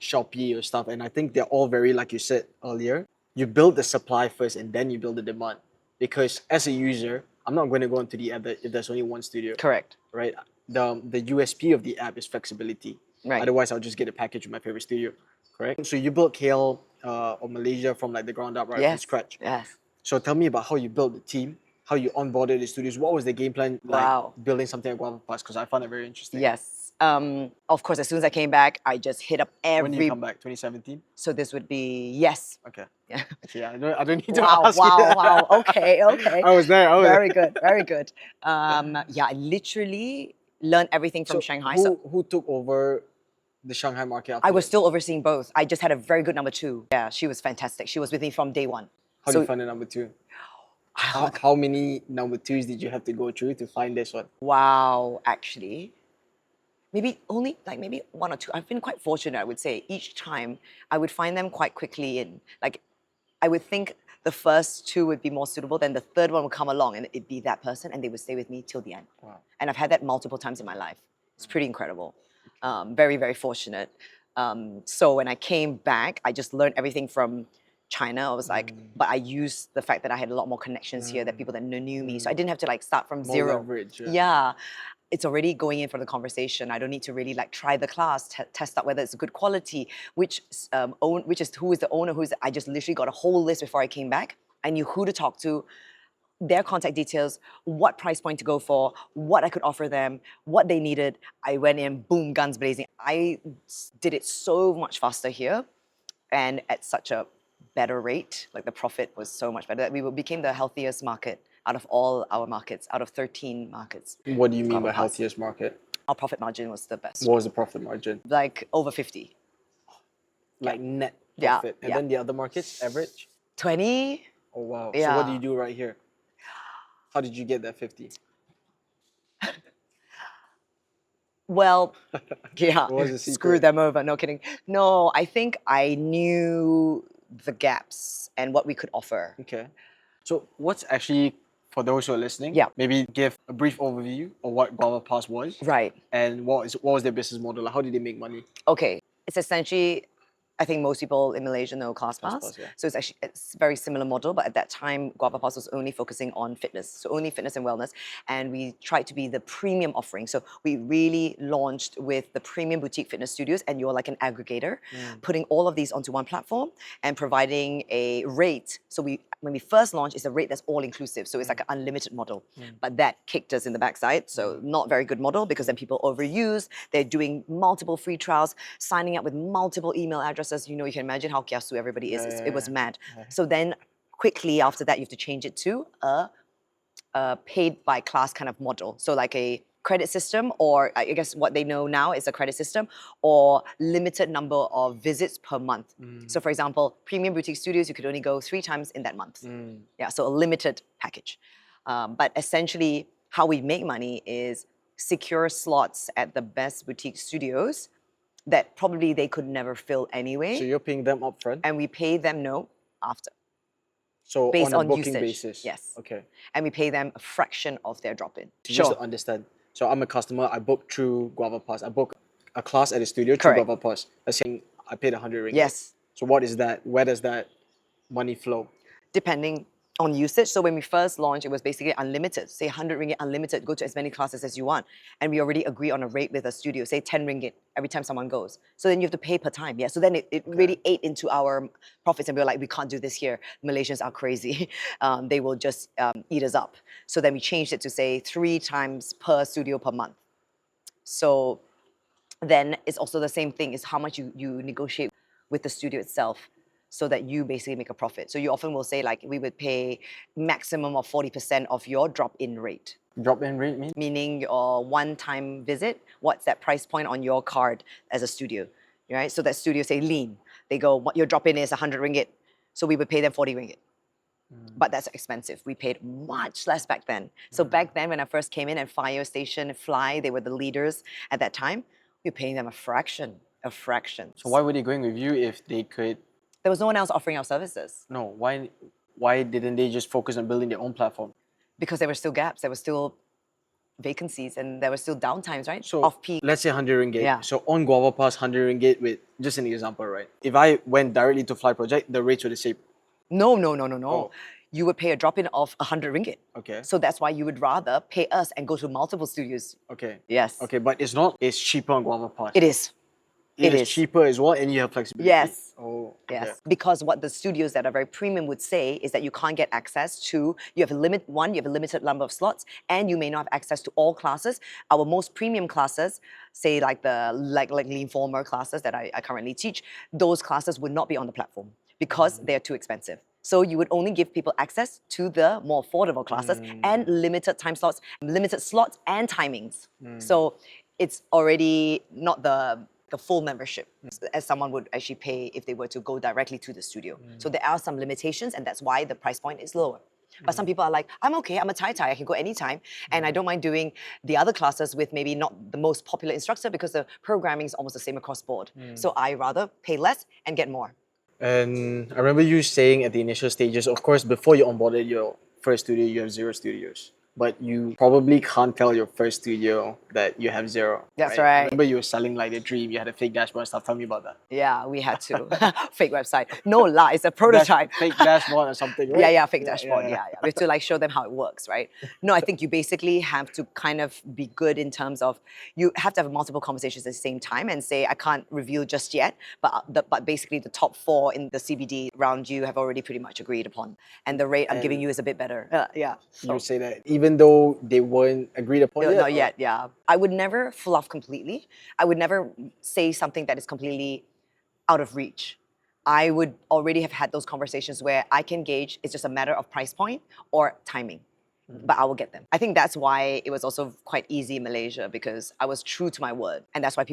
Shopee or stuff. And I think they're all very, like you said earlier, you build the supply first and then you build the demand. Because as a user, I'm not going to go into the app if there's only one studio. Correct. Right? The USP of the app is flexibility. Right. Otherwise, I'll just get a package of my favorite studio. Correct? So you built KL or Malaysia from like the ground up, right? From Yes. scratch. Yes. So tell me about how you built the team how you onboarded the studios. What was the game plan like Wow. building something at GuavaPass? Because I found it very interesting. Yes. Of course, as soon as I came back, I just hit up When did you every. come back? 2017? So this would be yes. Okay. Yeah. Okay, I don't need to Wow, ask you. wow. Okay, okay. I was there. Very good, very good. Yeah, I literally learned everything from So Shanghai. who took over the Shanghai market after I was that? still overseeing both. I just had a very good number two. Yeah, she was fantastic. She was with me from day one. How do you find a number two? How many number twos did you have to go through to find this one? Wow, actually, maybe only like maybe one or two. I've been quite fortunate, I would say. Each time I would find them quite quickly in. Like, I would think the first two would be more suitable, then the third one would come along and it'd be that person and they would stay with me till the end. Wow. And I've had that multiple times in my life. It's pretty incredible. Very, very fortunate. So when I came back, I just learned everything from China. I was like, but I used the fact that I had a lot more connections here, that people that knew me. So I didn't have to like start from More zero. leverage, yeah. Yeah. It's already going in for the conversation. I don't need to really like try the class, test out whether it's good quality, which is who is the owner, I just literally got a whole list before I came back. I knew who to talk to, their contact details, what price point to go for, what I could offer them, what they needed. I went in, boom, guns blazing. I did it so much faster here and at such a better rate. Like the profit was so much better that we became the healthiest market out of all our markets, out of 13 markets. What do you mean by GuavaPass. healthiest market? Our profit margin was the best. What was the profit margin? Like over 50. Like net Yeah, profit. And yeah. then the other markets, average? 20? Oh wow. So what do Yeah. you do right here? How did you get that 50? Well, yeah, What was the secret? screw them over. No kidding. No, I think I knew the gaps and what we could offer. Okay. So what's actually, for those who are listening, Yeah. maybe give a brief overview of what GuavaPass was Right. and what was their business model? Like, how did they make money? Okay. It's essentially, I think most people in Malaysia know ClassPass. ClassPass, yeah. So it's a very similar model, but at that time, GuavaPass was only focusing on fitness, so only fitness and wellness. And we tried to be the premium offering. So we really launched with the premium boutique fitness studios, and you're like an aggregator, putting all of these onto one platform and providing a rate. So when we first launched, it's a rate that's all inclusive. So it's like an unlimited model. But that kicked us in the backside. So not very good model, because then people overuse. They're doing multiple free trials, signing up with multiple email addresses. You know, you can imagine how kiasu everybody is. It was mad. So then quickly after that, you have to change it to a paid by class kind of model. So like a credit system, or I guess what they know now is a credit system, or limited number of visits per month. So for example, premium boutique studios, you could only go 3 times in that month. Yeah, so a limited package. But essentially, how we make money is secure slots at the best boutique studios that probably they could never fill anyway. So you're paying them upfront? And we pay them after. So Based on a on booking usage. basis? Yes. Okay. And we pay them a fraction of their drop-in. Just to understand. So I'm a customer, I book through GuavaPass. I book a class at a studio through Correct. GuavaPass. Let's say I paid 100 ringgit. Yes. So what is that? Where does that money flow? Depending on usage. So when we first launched, it was basically unlimited. Say 100 ringgit unlimited, go to as many classes as you want. And we already agree on a rate with a studio, say 10 ringgit every time someone goes. So then you have to pay per time. Yeah. So then it really ate into our profits, and we were like, we can't do this here. Malaysians are crazy. They will just eat us up. So then we changed it to say 3 times per studio per month. So then it's also the same thing, is how much you negotiate with the studio itself, so that you basically make a profit. So you often will say, like, we would pay maximum of 40% of your drop-in rate. Drop-in rate means? Meaning your one-time visit, what's that price point on your card as a studio, right? So that studio say lean, they go, what your drop-in is 100 ringgit. So we would pay them 40 ringgit. But that's expensive. We paid much less back then. So back then, when I first came in, and Fire Station, Fly, they were the leaders at that time, we were paying them a fraction. So why were they going with you if they could? There was no one else offering our services. No, why didn't they just focus on building their own platform? Because there were still gaps, there were still vacancies, and there were still downtimes, right? So Off-peak. let's say 100 ringgit. Yeah. So on GuavaPass, 100 ringgit with, just an example, right? If I went directly to Fly Project, the rates were the same. No. Oh. You would pay a drop-in of 100 ringgit. Okay. So that's why you would rather pay us and go to multiple studios. Okay. Yes. Okay, but it's cheaper on GuavaPass. It is. It is is. cheaper as well, and you have flexibility. Yes. Oh, Yes, okay. because what the studios that are very premium would say is that you can't get access to, you have a limited number of slots, and you may not have access to all classes. Our most premium classes, say like the lean former classes that I currently teach, those classes would not be on the platform because they're too expensive. So you would only give people access to the more affordable classes and limited time slots, limited slots and timings. So it's already not the full membership as someone would actually pay if they were to go directly to the studio. So there are some limitations, and that's why the price point is lower. But some people are like, I'm okay, I'm a Thai, I can go anytime, and I don't mind doing the other classes with maybe not the most popular instructor because the programming is almost the same across board. So I rather pay less and get more. And I remember you saying at the initial stages, of course, before you onboarded your first studio, you have 0 studios. But you probably can't tell your first studio that you have 0. That's I right. remember you were selling like the dream, you had a fake dashboard and stuff. Tell me about that. Yeah, we had to. Fake website. No lie, it's a prototype. Fake dashboard or something, right? Yeah, fake dashboard. Yeah. We have to like show them how it works, right? No, I think you basically have to kind of be good in terms of you have to have multiple conversations at the same time and say I can't reveal just yet, but basically the top 4 in the CBD around you have already pretty much agreed upon, and the rate I'm giving you is a bit better. Yeah. You would say that even though they weren't agreed upon No, yet? not yet, yeah. I would never fluff completely. I would never say something that is completely out of reach. I would already have had those conversations where I can gauge it's just a matter of price point or timing. But I will get them. I think that's why it was also quite easy in Malaysia because I was true to my word. And that's why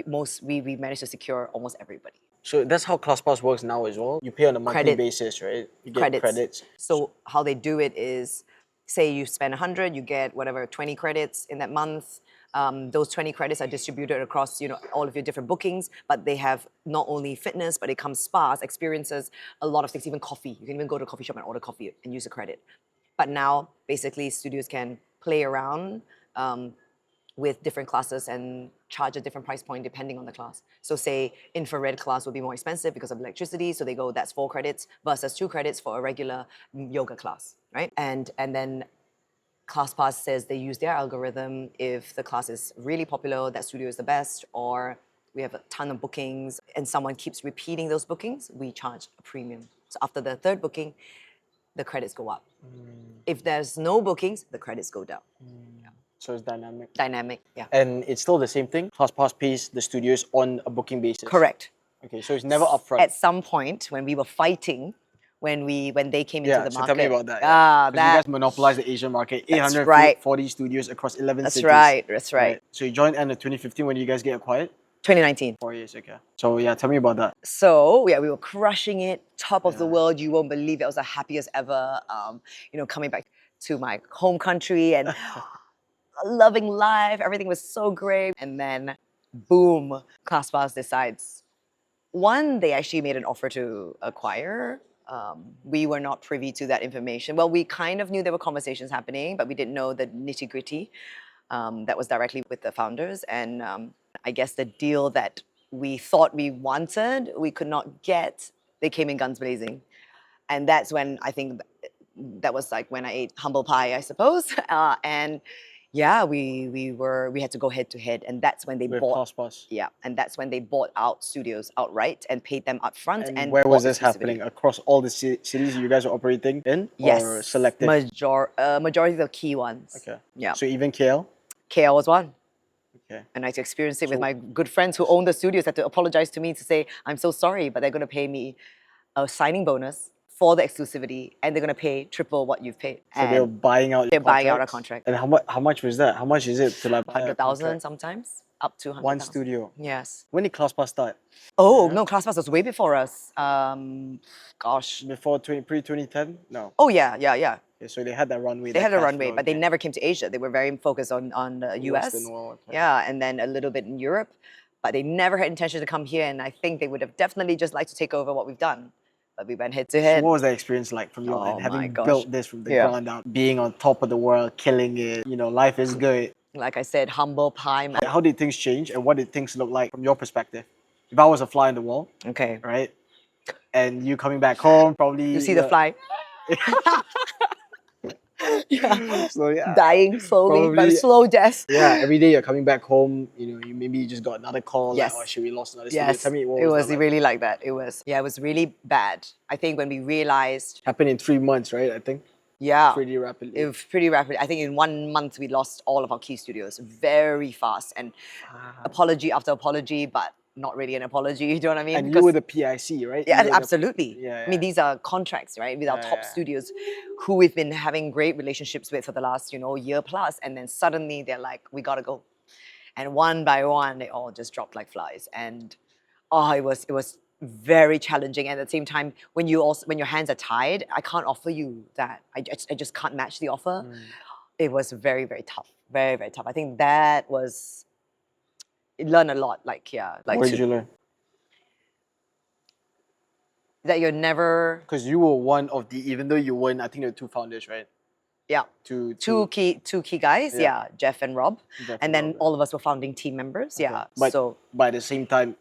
we managed to secure almost everybody. So that's how ClassPass works now as well? You pay on a monthly Credit. basis, right? You get credits. So how they do it is, say you spend 100, you get whatever 20 credits in that month. Those 20 credits are distributed across all of your different bookings, but they have not only fitness, but it comes spas, experiences, a lot of things, even coffee. You can even go to a coffee shop and order coffee and use a credit. But now, basically, studios can play around with different classes and charge a different price point depending on the class. So say infrared class will be more expensive because of electricity, so they go that's 4 credits versus 2 credits for a regular yoga class, right? And then ClassPass says they use their algorithm. If the class is really popular, that studio is the best, or we have a ton of bookings and someone keeps repeating those bookings, we charge a premium. So after the 3rd booking, the credits go up. If there's no bookings, the credits go down. So it's dynamic. Dynamic, yeah. And it's still the same thing? ClassPass pays the studios on a booking basis? Correct. Okay, so it's never upfront? At some point, when we were fighting, when they came into the so market. tell me about that. Ah, Because you guys monopolized the Asian market, That's 840 studios across 11 That's cities. right, that's right. So you joined end of 2015. When did you guys get acquired? 2019. 4 years, okay. So yeah, tell me about that. So yeah, we were crushing it, top of the world. You won't believe it. I was the happiest ever. Coming back to my home country and loving life. Everything was so great. And then, boom, ClassPass decides. One, they actually made an offer to acquire. We were not privy to that information. Well, we kind of knew there were conversations happening, but we didn't know the nitty gritty. That was directly with the founders. And I guess the deal that we thought we wanted, we could not get. They came in guns blazing. And that's when I think that was like when I ate humble pie, I suppose. And yeah, we had to go head to head, and that's when they With bought. ClassPass. Yeah, and that's when they bought out studios outright and paid them upfront. And And where bought was this exclusivity. happening? Across all the cities you guys are operating in? Yes, Or selective? majority of the key ones. Okay. Yeah. So even KL? KL was one. Okay. And I had to experience it with my good friends who own the studios, had to apologize to me to say, I'm so sorry, but they're going to pay me a signing bonus for the exclusivity, and they're going to pay triple what you've paid. So they're buying out your They're buying out our contracts? contract. And how much was that? How much is it to like buy a 100,000 contract? sometimes, up to 100,000. One studio. Yes. When did ClassPass start? Oh, no, ClassPass was way before us. Gosh. Before pre-2010? No. Oh, yeah. Okay, so they had that runway. They that had a cash runway, flow, but they okay. never came to Asia. They were very focused on the US. Western world, okay. Yeah, and then a little bit in Europe. But they never had intention to come here, and I think they would have definitely just liked to take over what we've done. But we went head to So head. what was that experience like from your Oh end? my Having gosh. built this from the Yeah. ground up, being on top of the world, killing it, life is good. Like I said, humble pie. How did things change and what did things look like from your perspective? If I was a fly on the wall, Okay. right? And you coming back home, probably... You see the fly? Yeah. So yeah, Dying slowly, but a probably slow death. yeah. Every day you're coming back home, you maybe you just got another call like, Yes. oh shit, we lost another studio. Yes, Tell me what it was was that like? really like that. It was really bad. I think when we realized, Happened in 3 months, right? I think yeah, pretty rapidly. it was pretty rapid. I think in 1 month we lost all of our key studios very fast, and apology after apology, but not really an apology. You know what I mean? And you were the PIC, right? yeah, You were absolutely. yeah, I mean, yeah. these are contracts, right, with our Yeah, top yeah. studios, who we've been having great relationships with for the last, year plus, and then suddenly they're like, we gotta go, and one by one they all just dropped like flies, and it was very challenging. And at the same time, when your hands are tied, I can't offer you that. I just can't match the offer. It was very, very tough, very, very tough. I think that was learn a lot. Like yeah, like What did you learn? that you're never Because you were one of the, even though you weren't, I think there were two founders, right? yeah. Two Two key guys, Yeah. yeah, Jeff and Rob, Jeff and and then Rob, yeah. all of us were founding team members, yeah. But So but at the same time,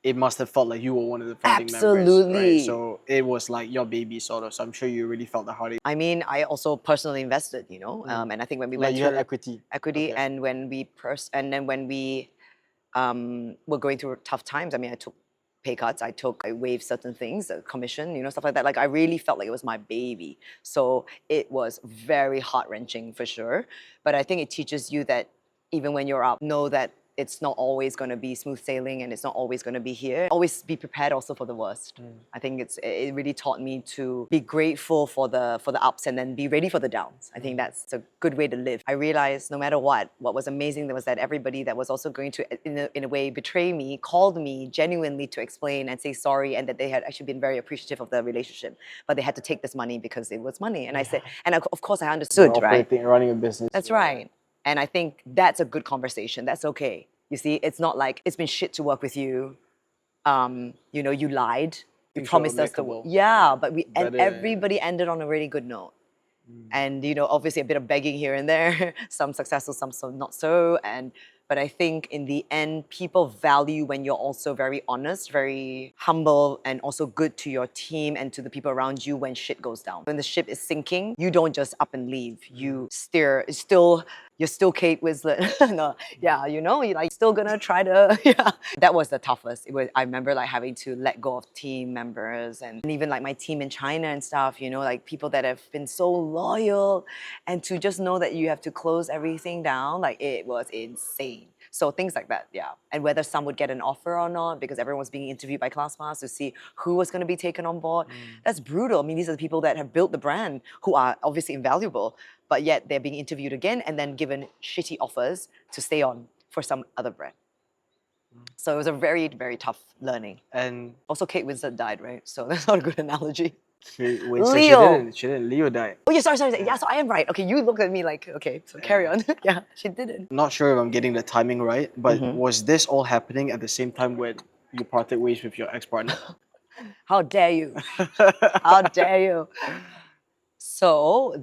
it must have felt like you were one of the founding members, right? absolutely. So it was like your baby, sort of. So I'm sure you really felt the heartache. I mean, I also personally invested, and I think when we Like went you had through equity. equity, Okay. and when we were going through tough times. I mean, I took pay cuts. I waived certain things, commission, stuff like that. Like I really felt like it was my baby. So it was very heart wrenching for sure. But I think it teaches you that even when you're up, know that it's not always going to be smooth sailing, and it's not always going to be here. Always be prepared also for the worst. I think it really taught me to be grateful for the ups, and then be ready for the downs. I think that's a good way to live. I realized no matter what was amazing was that everybody that was also going to in a way betray me called me genuinely to explain and say sorry, and that they had actually been very appreciative of the relationship, but they had to take this money because it was money. And I said, and of course I understood, You're right? operating, running a business. That's yeah. right. And I think that's a good conversation. That's okay. You see, it's not like it's been shit to work with you. You lied. You Things were promised us the amicable. yeah, but and Better- everybody ended on a really good note. And obviously a bit of begging here and there, some successful, some not so. But I think in the end, people value when you're also very honest, very humble, and also good to your team and to the people around you when shit goes down. When the ship is sinking, you don't just up and leave. You steer. You're still Kate Winslet. No, yeah, you're like still gonna try to. Yeah, that was the toughest. I remember like having to let go of team members, and even like my team in China and stuff. Like people that have been so loyal, and to just know that you have to close everything down, like it was insane. So things like that, yeah. And whether some would get an offer or not, because everyone was being interviewed by ClassPass to see who was going to be taken on board. That's brutal. I mean, these are the people that have built the brand, who are obviously invaluable, but yet they're being interviewed again and then given shitty offers to stay on for some other brand. So it was a very, very tough learning. And Also, Kate Winslet died, right? So that's not a good analogy. wait, so Leo. she didn't. Leo died. Oh, yeah, sorry. Yeah, so I am right. Okay, you look at me like, okay, so carry on. Yeah, she didn't. Not sure if I'm getting the timing right, but Mm-hmm. was this all happening at the same time when you parted ways with your ex-partner? How dare you? How dare you? So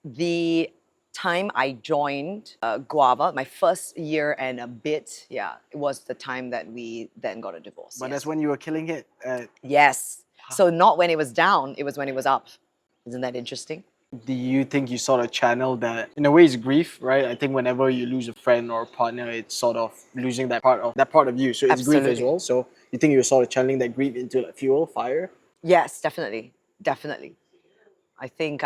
the time I joined Guava, my first year and a bit, yeah, it was the time that we then got a divorce. But yes. that's when you were killing it. Yes. So not when it was down, it was when it was up. Isn't that interesting? Do you think you sort of channeled that? In a way, it's grief, right? I think whenever you lose a friend or a partner, it's sort of losing that part of you. So it's grief as Absolutely. well. So you think you were sort of channeling that grief into like fuel, fire? Yes, definitely. Definitely. I think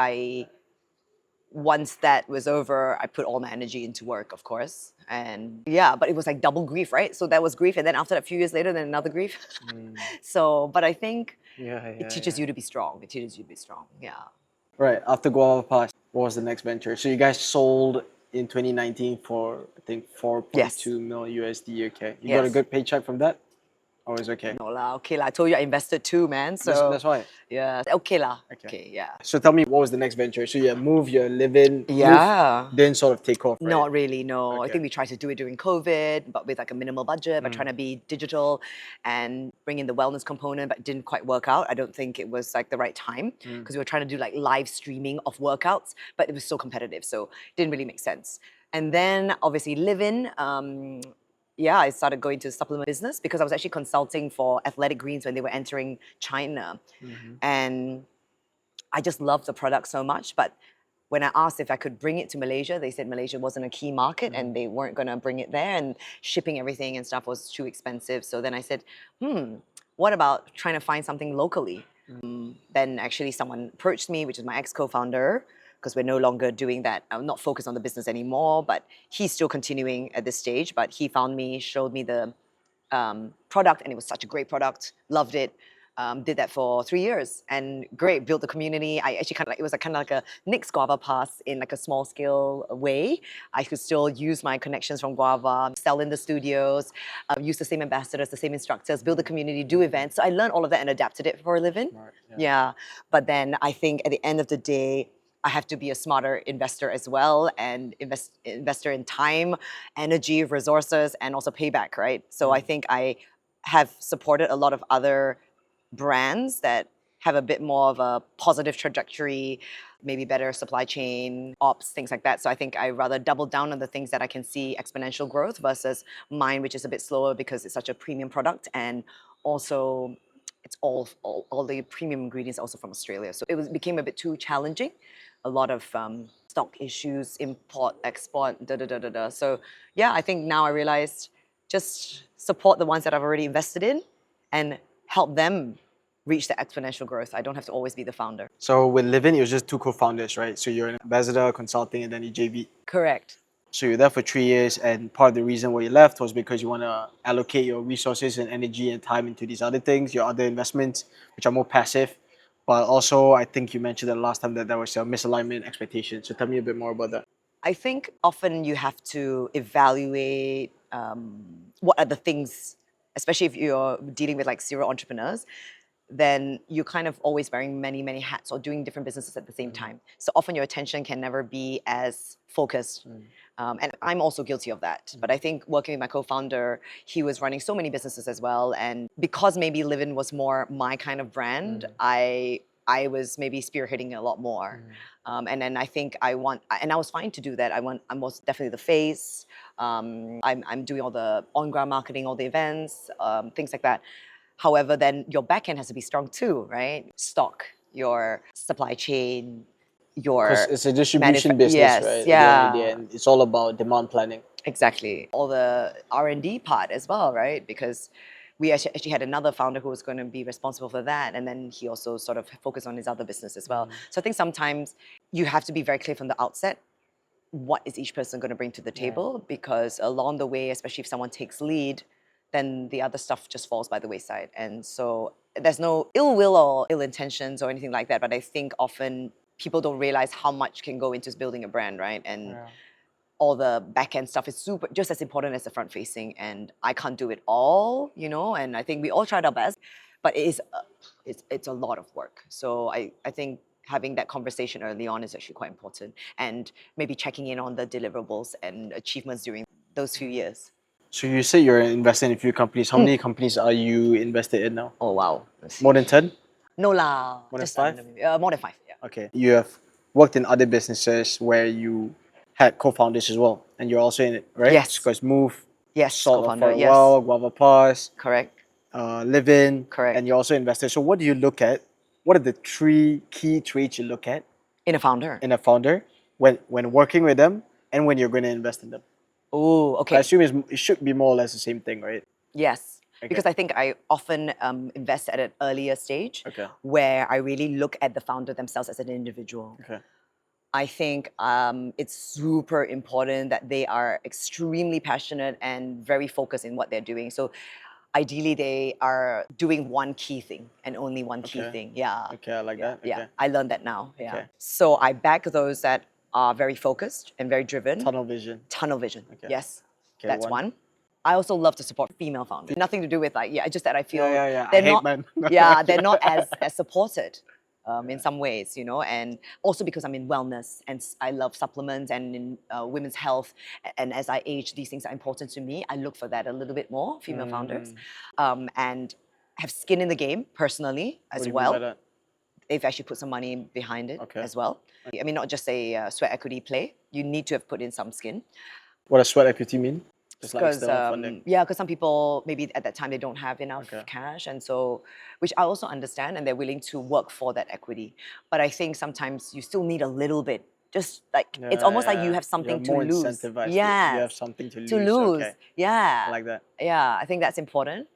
once that was over, I put all my energy into work, of course. And yeah, but it was like double grief, right? So that was grief. And then after that, a few years later, then another grief. So, but I think it teaches you to be strong. It teaches you to be strong. Yeah. Right. After GuavaPass, what was the next venture? So you guys sold in 2019 for, I think, 4.2 Yes. mil USD. Okay. You got a Yes. good paycheck from that? Or was it okay? No lah, okay lah. I told you I invested too, man. So That's why. yeah, okay lah. Okay. Okay, yeah. So tell me, what was the next venture? So you move, you live in, Yeah. move, then sort of take off, right? Not really, no. I Okay. think we tried to do it during COVID, but with like a minimal budget, but trying to be digital and bring in the wellness component, but it didn't quite work out. I don't think it was like the right time because we were trying to do like live streaming of workouts, but it was so competitive, so it didn't really make sense. And then obviously live-in, yeah, I started going to supplement business because I was actually consulting for Athletic Greens when they were entering China. And I just loved the product so much, but when I asked if I could bring it to Malaysia, they said Malaysia wasn't a key market and they weren't going to bring it there, and shipping everything and stuff was too expensive. So then I said, what about trying to find something locally? Then actually someone approached me, which is my ex-co-founder, because we're no longer doing that. I'm not focused on the business anymore, but he's still continuing at this stage. But he found me, showed me the product, and it was such a great product. Loved it. Did that for 3 years, and great. Built the community. I actually it was kind of like a Nick's GuavaPass in like a small scale way. I could still use my connections from Guava, sell in the studios, use the same ambassadors, the same instructors, build the community, do events. So I learned all of that and adapted it for a living. Right, Yeah. But then I think at the end of the day, I have to be a smarter investor as well, and investor in time, energy, resources, and also payback, right? So I think I have supported a lot of other brands that have a bit more of a positive trajectory, maybe better supply chain, ops, things like that. So I think I rather double down on the things that I can see exponential growth versus mine, which is a bit slower because it's such a premium product, and also it's all the premium ingredients also from Australia. So became a bit too challenging. A lot of stock issues, import, export, da da da da da. So yeah, I think now I realized just support the ones that I've already invested in and help them reach the exponential growth. I don't have to always be the founder. So with Livin, it was just two co-founders, right? So you're an ambassador, consulting, and then you JV. Correct. So you're there for 3 years, and part of the reason why you left was because you want to allocate your resources and energy and time into these other things, your other investments, which are more passive. But also, I think you mentioned that last time that there was a misalignment in expectations. So tell me a bit more about that. I think often you have to evaluate what are the things, especially if you're dealing with like serial entrepreneurs, then you're kind of always wearing many, many hats or doing different businesses at the same time. So often your attention can never be as focused. And I'm also guilty of that. But I think working with my co-founder, he was running so many businesses as well. And because maybe Livin was more my kind of brand, I was maybe spearheading a lot more. And then I think I was fine to do that. I'm most definitely the face. I'm doing all the on-ground marketing, all the events, things like that. However, then your backend has to be strong too, right? Stock, your supply chain, your Because it's a distribution business, yes, right? yeah, At the end of the day, and it's all about demand planning. exactly. All the R&D part as well, right? Because we actually had another founder who was going to be responsible for that, and then he also sort of focused on his other business as well. So I think sometimes you have to be very clear from the outset what is each person going to bring to the table, because along the way, especially if someone takes lead, then the other stuff just falls by the wayside. And so there's no ill will or ill intentions or anything like that, but I think often people don't realize how much can go into building a brand, right? And all the back end stuff is just as important as the front facing, and I can't do it all, and I think we all tried our best, but it's a lot of work. So I think having that conversation early on is actually quite important, and maybe checking in on the deliverables and achievements during those few years. So you say you're invested in a few companies. How many companies are you invested in now? Oh wow. Let's see. More than 10? No lah. More than Just 5? more than 5, yeah. Okay. You have worked in other businesses where you had co-founders as well, and you're also in it, right? Yes. Because Move, Yes, Salt co-founder, for a yes. while, GuavaPass, Correct. Livin, Correct. and you're also invested. So what do you look at? What are the 3 key traits you look at In a founder. in a founder when working with them and when you're going to invest in them? Oh, okay. I assume it should be more or less the same thing, right? Yes, Okay. because I think I often invest at an earlier stage where I really look at the founder themselves as an individual. Okay. I think it's super important that they are extremely passionate and very focused in what they're doing. So ideally, they are doing one key thing and only one key thing. Yeah. Okay, I like that. Yeah, Okay. I learned that now. Yeah. Okay. So I back those that are very focused and very driven. Tunnel vision. Tunnel vision. Okay. Yes, Okay, that's one. I also love to support female founders. Nothing to do with just that I feel Yeah. they're I hate not. men. Yeah, they're not as supported in some ways, and also because I'm in wellness and I love supplements and in women's health. And as I age, these things are important to me. I look for that a little bit more, female founders, and have skin in the game personally as What do you well. mean by that? They've actually put some money behind it Okay. as well. I mean, not just a sweat equity play. You need to have put in some skin. What does sweat equity mean? Just like Because external funding. because some people maybe at that time they don't have enough cash, and so which I also understand, and they're willing to work for that equity. But I think sometimes you still need a little bit just like it's Yeah, almost like you yeah. have something You're to more lose. incentivized. You have Yes, something to to lose. lose. Okay, Yeah, I like that. yeah. I think that's important.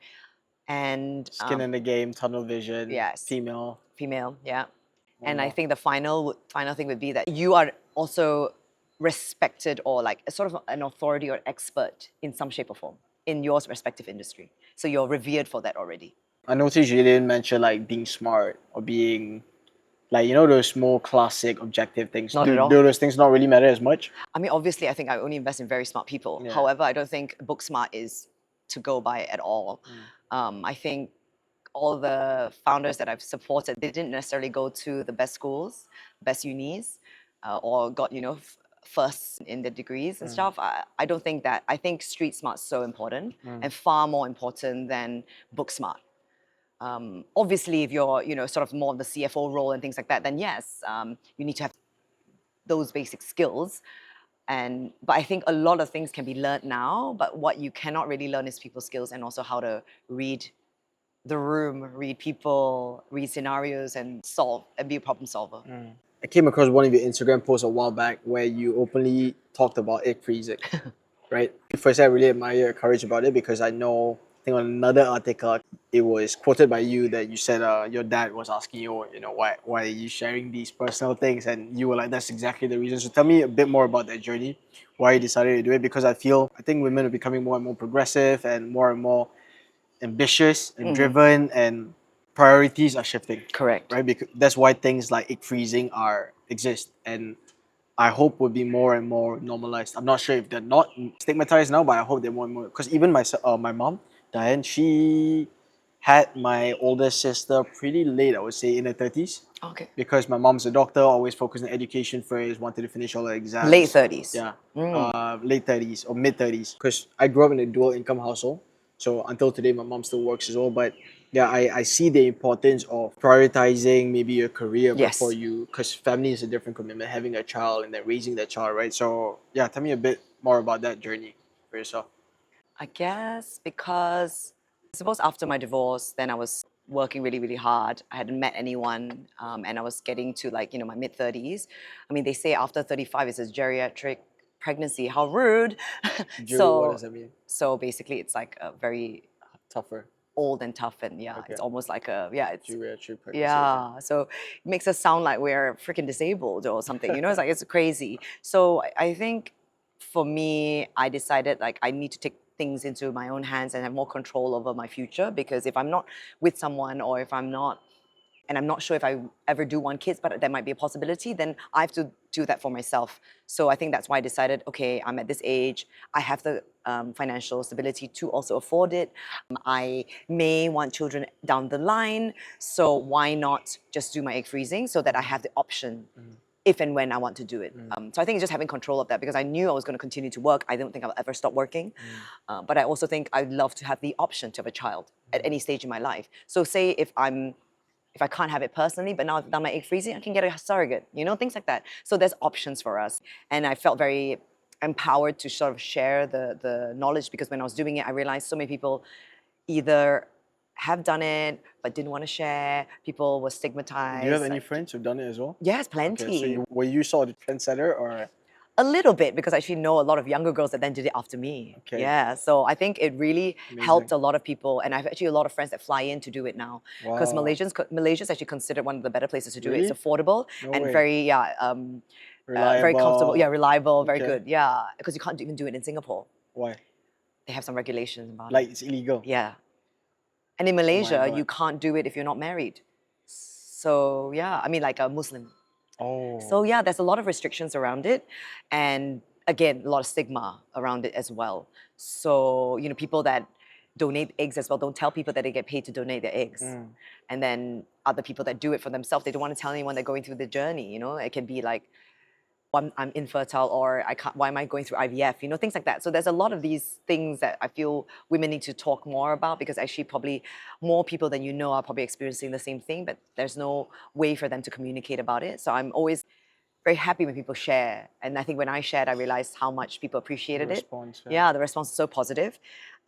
And Skin in the game, tunnel vision, yes, female. female. Yeah, One and I more. think the final thing would be that you are also respected or like a sort of an authority or expert in some shape or form in your respective industry. So you're revered for that already. I noticed you didn't mention like being smart or being like those more classic objective things. Not at Do all. those things not really matter as much? I mean, obviously, I think I only invest in very smart people. Yeah. However, I don't think book smart is to go by at all. I think all the founders that I've supported, they didn't necessarily go to the best schools, best unis, or got, first in the degrees and stuff. I don't think that. I think street smart's so important and far more important than book smart. Obviously, if you're, sort of more of the CFO role and things like that, then yes, you need to have those basic skills. But I think a lot of things can be learned now, but what you cannot really learn is people skills and also how to read the room, read people, read scenarios, and solve and be a problem solver. I came across one of your Instagram posts a while back where you openly talked about egg freezing, right? First, I really admire your courage about it because I know, I think on another article, it was quoted by you that you said your dad was asking you, why are you sharing these personal things? And you were like, that's exactly the reason. So tell me a bit more about that journey, why you decided to do it, because I think women are becoming more and more progressive and more ambitious and driven, and priorities are shifting. Correct. Right? Because that's why things like egg freezing exist, and I hope will be more and more normalized. I'm not sure if they're not stigmatized now, but I hope they're more and more. Because even my mom, Diane, she had my older sister pretty late, I would say, in her 30s. Okay. Because my mom's a doctor, always focused on education first, wanted to finish all her exams. Late 30s. Yeah. Late 30s or mid 30s. Because I grew up in a dual income household. So until today, my mom still works as well. But yeah, I see the importance of prioritizing maybe your career Yes. before you, because family is a different commitment, having a child and then raising that child, right? So yeah, tell me a bit more about that journey for yourself. I guess because I suppose after my divorce, then I was working really, really hard. I hadn't met anyone, and I was getting to like, my mid 30s. I mean, they say after 35 it's a geriatric pregnancy. How rude. Jury, what does that mean? So basically, it's like a very Tougher. old and tough, and yeah, Okay. it's almost like it's Geriatric pregnancy. yeah. So it makes us sound like we're freaking disabled or something. It's like it's crazy. So I think for me, I decided like I need to take things into my own hands and have more control over my future, because if I'm not with someone, or if I'm not, and I'm not sure if I ever do want kids, but there might be a possibility, then I have to do that for myself. So I think that's why I decided, okay, I'm at this age, I have the financial stability to also afford it. I may want children down the line, so why not just do my egg freezing so that I have the option if and when I want to do it. So I think it's just having control of that, because I knew I was going to continue to work. I don't think I'll ever stop working. But I also think I'd love to have the option to have a child at any stage in my life. So say if I can't have it personally, but now I've done my egg freezing, I can get a surrogate, things like that. So there's options for us. And I felt very empowered to sort of share the knowledge, because when I was doing it, I realized so many people either have done it but didn't want to share. People were stigmatized. Do you have any friends who've done it as well? Yes, plenty. Okay, so were you sort of the trendsetter, or? A little bit, because I actually know a lot of younger girls that then did it after me. Okay. Yeah, so I think it really Amazing. helped a lot of people, and I have actually a lot of friends that fly in to do it now, because Wow. Malaysia's actually considered one of the better places to do it. Really? It's affordable No and way. very Reliable. very comfortable. Yeah, reliable, very Okay. good. Yeah, because you can't even do it in Singapore. Why? They have some regulations about Like it. it's illegal. Yeah, and in Malaysia God. you can't do it if you're not married. So yeah, I mean like a Muslim. Oh. So yeah, there's a lot of restrictions around it, and again, a lot of stigma around it as well. So people that donate eggs as well don't tell people that they get paid to donate their eggs, and then other people that do it for themselves, they don't want to tell anyone they're going through the journey. It can be like, I'm infertile, or I can't. Why am I going through IVF? Things like that. So there's a lot of these things that I feel women need to talk more about, because actually probably more people than are probably experiencing the same thing, but there's no way for them to communicate about it. So I'm always very happy when people share, and I think when I shared, I realized how much people appreciated The it. response, yeah. Yeah, the response is so positive,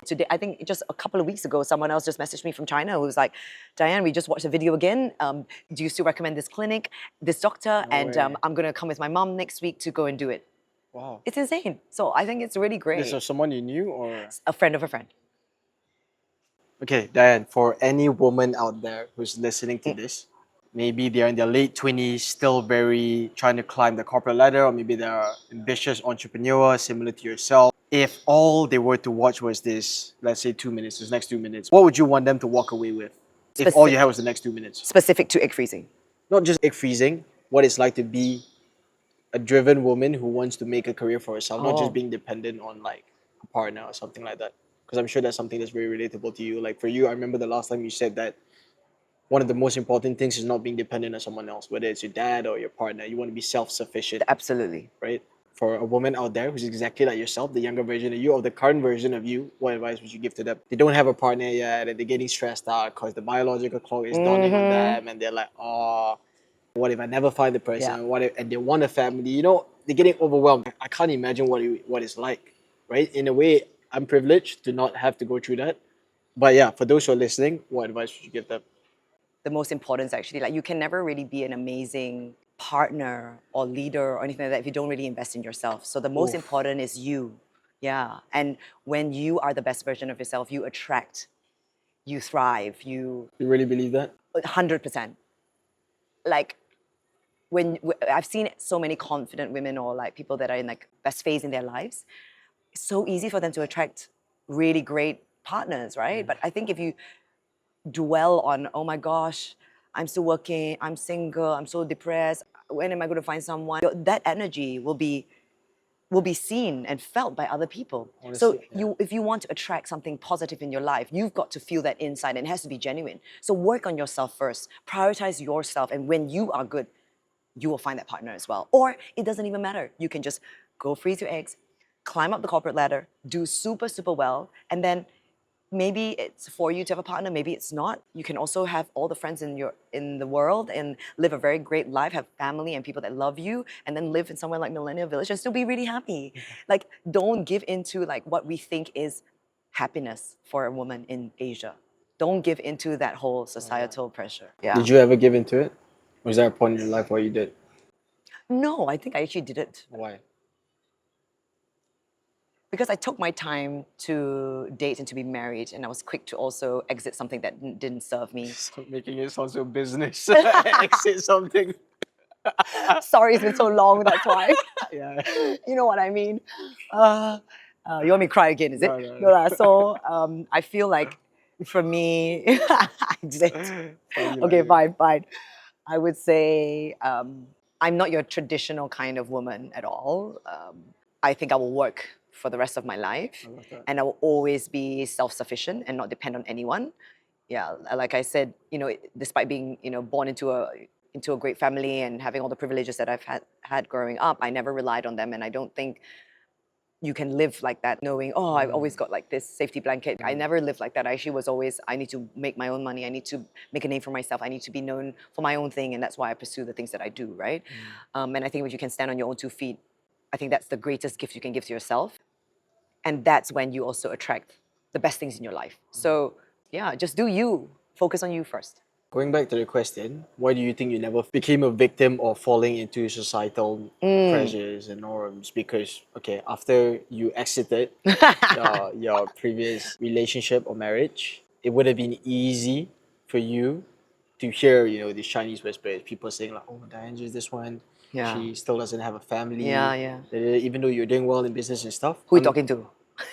Today, I think just a couple of weeks ago, someone else just messaged me from China who was like, Diane, we just watched the video again. Do you still recommend this clinic, this doctor? No And way. I'm going to come with my mom next week to go and do it. Wow. It's insane. So I think it's really great. This was someone you knew or? A friend of a friend. Okay, Diane, for any woman out there who's listening to this, maybe they're in their late 20s, still very trying to climb the corporate ladder, or maybe they're ambitious entrepreneur, similar to yourself. If all they were to watch was this, let's say 2 minutes, this next 2 minutes, what would you want them to walk away with? If all you had was the next 2 minutes? Specific to egg freezing. Not just egg freezing, what it's like to be a driven woman who wants to make a career for herself, not just being dependent on like a partner or something like that. Because I'm sure that's something that's very relatable to you. Like for you, I remember the last time you said that one of the most important things is not being dependent on someone else, whether it's your dad or your partner. You want to be self-sufficient, Absolutely. right? For a woman out there who's exactly like yourself, the younger version of you or the current version of you, what advice would you give to them? They don't have a partner yet and they're getting stressed out because the biological clock is dawning on them and they're like, oh, what if I never find the person? Yeah. What if, and they want a family? You know, they're getting overwhelmed. I can't imagine what it's like, right? In a way, I'm privileged to not have to go through that. But yeah, for those who are listening, what advice would you give them? The most important is actually like you can never really be an amazing partner or leader or anything like that if you don't really invest in yourself. So the most important is you. Yeah. And when you are the best version of yourself, you attract, you thrive, you You really believe that? 100%. Like I've seen so many confident women or like people that are in like best phase in their lives, it's so easy for them to attract really great partners, right? But I think if you dwell on, oh my gosh, I'm still working, I'm single, I'm so depressed, when am I going to find someone? That energy will be seen and felt by other people. Honestly, so if you want to attract something positive in your life, you've got to feel that inside and it has to be genuine. So work on yourself first, prioritize yourself, and when you are good, you will find that partner as well. Or it doesn't even matter. You can just go freeze your eggs, climb up the corporate ladder, do super, super well, and then maybe it's for you to have a partner, maybe it's not. You can also have all the friends in the world and live a very great life, have family and people that love you, and then live in somewhere like Millennia Village and still be really happy. Like, don't give into like what we think is happiness for a woman in Asia. Don't give into that whole societal pressure. Yeah. did you ever give into it? Was there a point in your life where you did? No, I think I actually didn't. Why? Because I took my time to date and to be married, and I was quick to also exit something that didn't serve me. Stop making it sound so business. Exit something. Sorry, it's been so long, that's why. Yeah. You know what I mean? You want me to cry again, is it? No. lah. So I feel like for me, exit. Okay, fine. I would say I'm not your traditional kind of woman at all. I think I will work for the rest of my life, and I will always be self-sufficient and not depend on anyone. Yeah, like I said, despite being born into a great family and having all the privileges that I've had growing up, I never relied on them, and I don't think you can live like that knowing, oh, I've always got like this safety blanket. I never lived like that. I actually was always, I need to make my own money. I need to make a name for myself. I need to be known for my own thing. And that's why I pursue the things that I do, right? And I think if you can stand on your own 2 feet, I think that's the greatest gift you can give to yourself. And that's when you also attract the best things in your life. So yeah, just do you. Focus on you first. Going back to the question, why do you think you never became a victim of falling into societal pressures and norms? Because, okay, after you exited your previous relationship or marriage, it would have been easy for you to hear, these Chinese whispers, people saying like, oh, Diane's just this one. Yeah. She still doesn't have a family. Yeah. Even though you're doing well in business and stuff. Who are you talking to?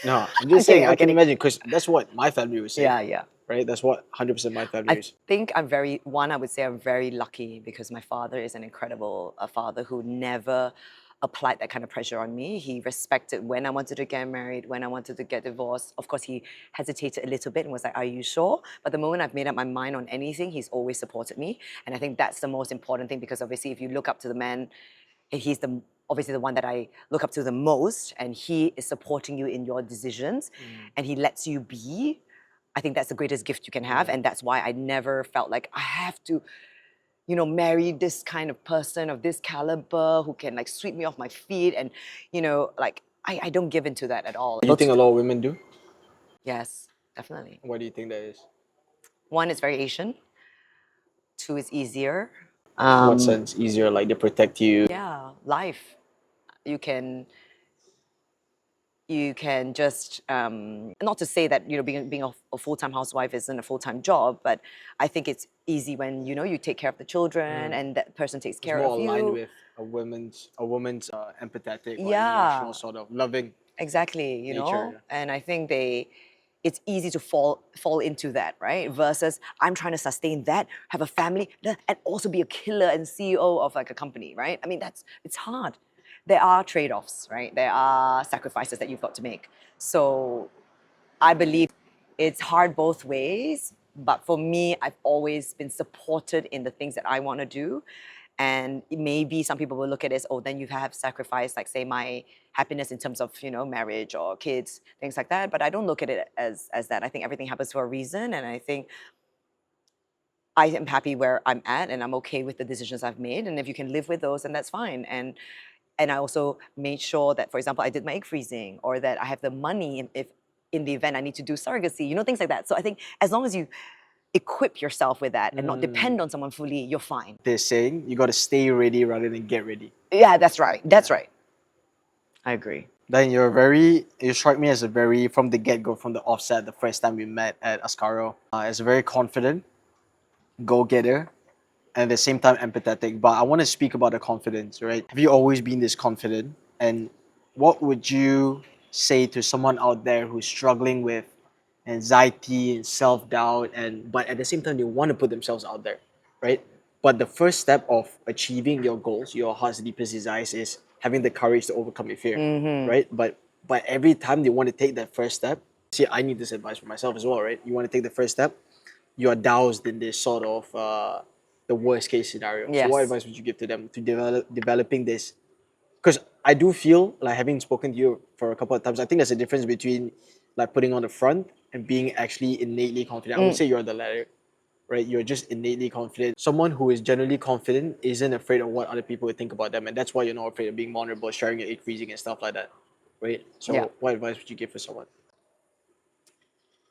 No, I'm just saying, I'm I can kidding. imagine, because that's what my family was saying. Yeah. Right? That's what 100% my family I is. think I would say I'm very lucky because my father is an incredible father who never applied that kind of pressure on me. He respected when I wanted to get married, when I wanted to get divorced. Of course, he hesitated a little bit and was like, are you sure? But the moment I've made up my mind on anything, he's always supported me. And I think that's the most important thing, because obviously if you look up to the man, he's obviously the one that I look up to the most, and he is supporting you in your decisions and he lets you be. I think that's the greatest gift you can have, and that's why I never felt like I have to, marry this kind of person of this caliber who can like sweep me off my feet, and like I don't give into that at all. Do you think a lot of women do? Yes, definitely. What do you think that is? One is very Asian. Two is easier. In what sense? Easier, like they protect you. Yeah, life. You can just not to say that being a full-time housewife isn't a full-time job, but I think it's easy when you take care of the children and that person takes It's care more of aligned you. with a woman's empathetic or Yeah, emotional sort of loving exactly. nature. And I think it's easy to fall into that, right? Versus I'm trying to sustain that, have a family, and also be a killer and CEO of like a company, right? I mean, it's hard. There are trade-offs, right? There are sacrifices that you've got to make. So I believe it's hard both ways, but for me, I've always been supported in the things that I want to do. And maybe some people will look at it as, oh, then you have sacrificed, like, say, my happiness in terms of, marriage or kids, things like that. But I don't look at it as that. I think everything happens for a reason. And I think I am happy where I'm at and I'm okay with the decisions I've made. And if you can live with those, then that's fine. And I also made sure that, for example, I did my egg freezing, or that I have the money if in the event I need to do surrogacy, things like that. So I think as long as you equip yourself with that and not depend on someone fully, you're fine. They're saying you got to stay ready rather than get ready. Yeah, that's right. That's right. I agree. Then you strike me as a very, from the get-go, from the offset, the first time we met at Ascaro, as a very confident go-getter and at the same time empathetic. But I want to speak about the confidence, right? Have you always been this confident? And what would you say to someone out there who's struggling with anxiety and self-doubt, and but at the same time they want to put themselves out there, right? But the first step of achieving your goals, your heart's deepest desires, is having the courage to overcome your fear, right? But every time they want to take that first step, see, I need this advice for myself as well, right? You want to take the first step, you are doused in this sort of the worst case scenario. So what Yes. advice would you give to them to developing this? Because I do feel like, having spoken to you for a couple of times, I think there's a difference between like putting on the front and being actually innately confident. I would say you're the latter, right? You're just innately confident. Someone who is generally confident isn't afraid of what other people would think about them, and that's why you're not afraid of being vulnerable, sharing your egg freezing and stuff like that, right? So Yeah. what advice would you give for someone?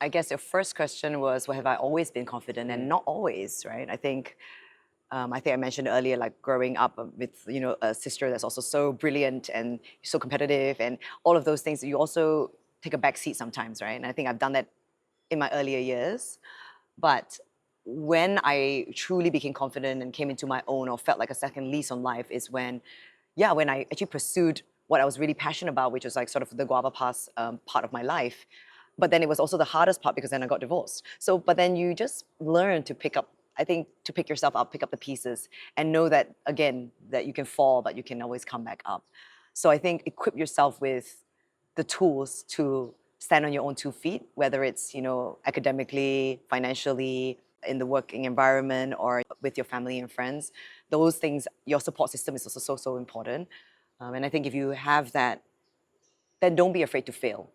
I guess your first question was, well, have I always been confident? And not always, right? I think I mentioned earlier, like growing up with a sister that's also so brilliant and so competitive, and all of those things. You also take a back seat sometimes, right? And I think I've done that in my earlier years. But when I truly became confident and came into my own, or felt like a second lease on life, is when I actually pursued what I was really passionate about, which was like sort of the GuavaPass part of my life. But then it was also the hardest part, because then I got divorced. So, but then you just learn to pick up, I think, to pick yourself up, pick up the pieces, and know that, again, that you can fall, but you can always come back up. So I think equip yourself with the tools to stand on your own 2 feet, whether it's, academically, financially, in the working environment, or with your family and friends. Those things, your support system is also so important. And I think if you have that, then don't be afraid to fail.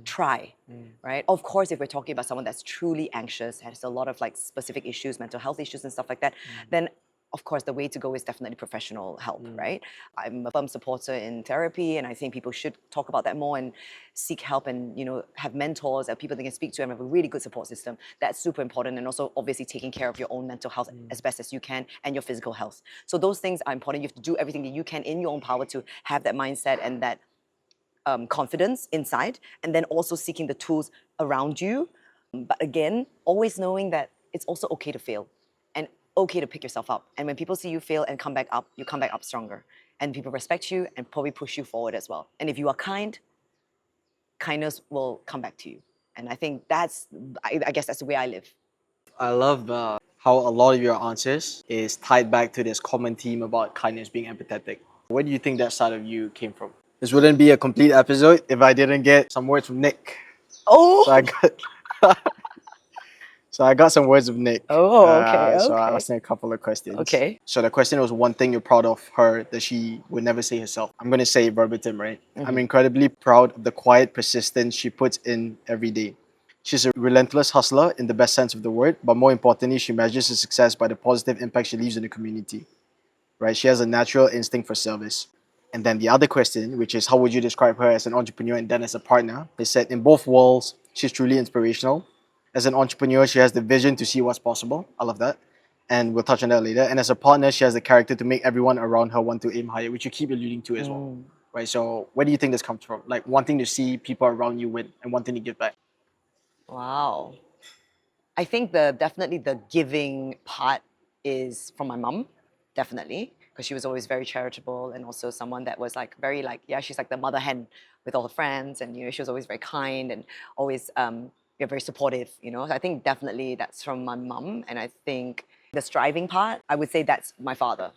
Try, right? Of course, if we're talking about someone that's truly anxious, has a lot of like specific issues, mental health issues and stuff like that, then of course the way to go is definitely professional help, right? I'm a firm supporter in therapy, and I think people should talk about that more and seek help, and have mentors or people they can speak to and have a really good support system. That's super important. And also obviously taking care of your own mental health as best as you can, and your physical health. So those things are important. You have to do everything that you can in your own power to have that mindset and that confidence inside, and then also seeking the tools around you. But again, always knowing that it's also okay to fail and okay to pick yourself up. And when people see you fail and come back up, you come back up stronger. And people respect you and probably push you forward as well. And if you are kind, kindness will come back to you. And I think I guess that's the way I live. I love how a lot of your answers is tied back to this common theme about kindness, being empathetic. Where do you think that side of you came from? This wouldn't be a complete episode if I didn't get some words from Nick. So I Oh, got so I got some words of Nick. okay, So I okay. asked him a couple of questions. Okay. So the question was, one thing you're proud of her that she would never say herself. I'm gonna say it verbatim, right? I'm incredibly proud of the quiet persistence she puts in every day. She's a relentless hustler in the best sense of the word, but more importantly, she measures her success by the positive impact she leaves in the community. Right? She has a natural instinct for service. And then the other question, which is, how would you describe her as an entrepreneur and then as a partner? They said, in both worlds, She's truly inspirational. As an entrepreneur, she has the vision to see what's possible. I love that. And we'll touch on that later. And as a partner, she has the character to make everyone around her want to aim higher, which you keep alluding to as well. Right? So where do you think this comes from? Like wanting to see people around you win and wanting to give back. Wow. I think definitely the giving part is from my mum, definitely, because she was always very charitable and also someone that was like very like, yeah, she's like the mother hen with all her friends, and she was always very kind and always very supportive. So I think definitely that's from my mum, and I think the striving part, I would say that's my father.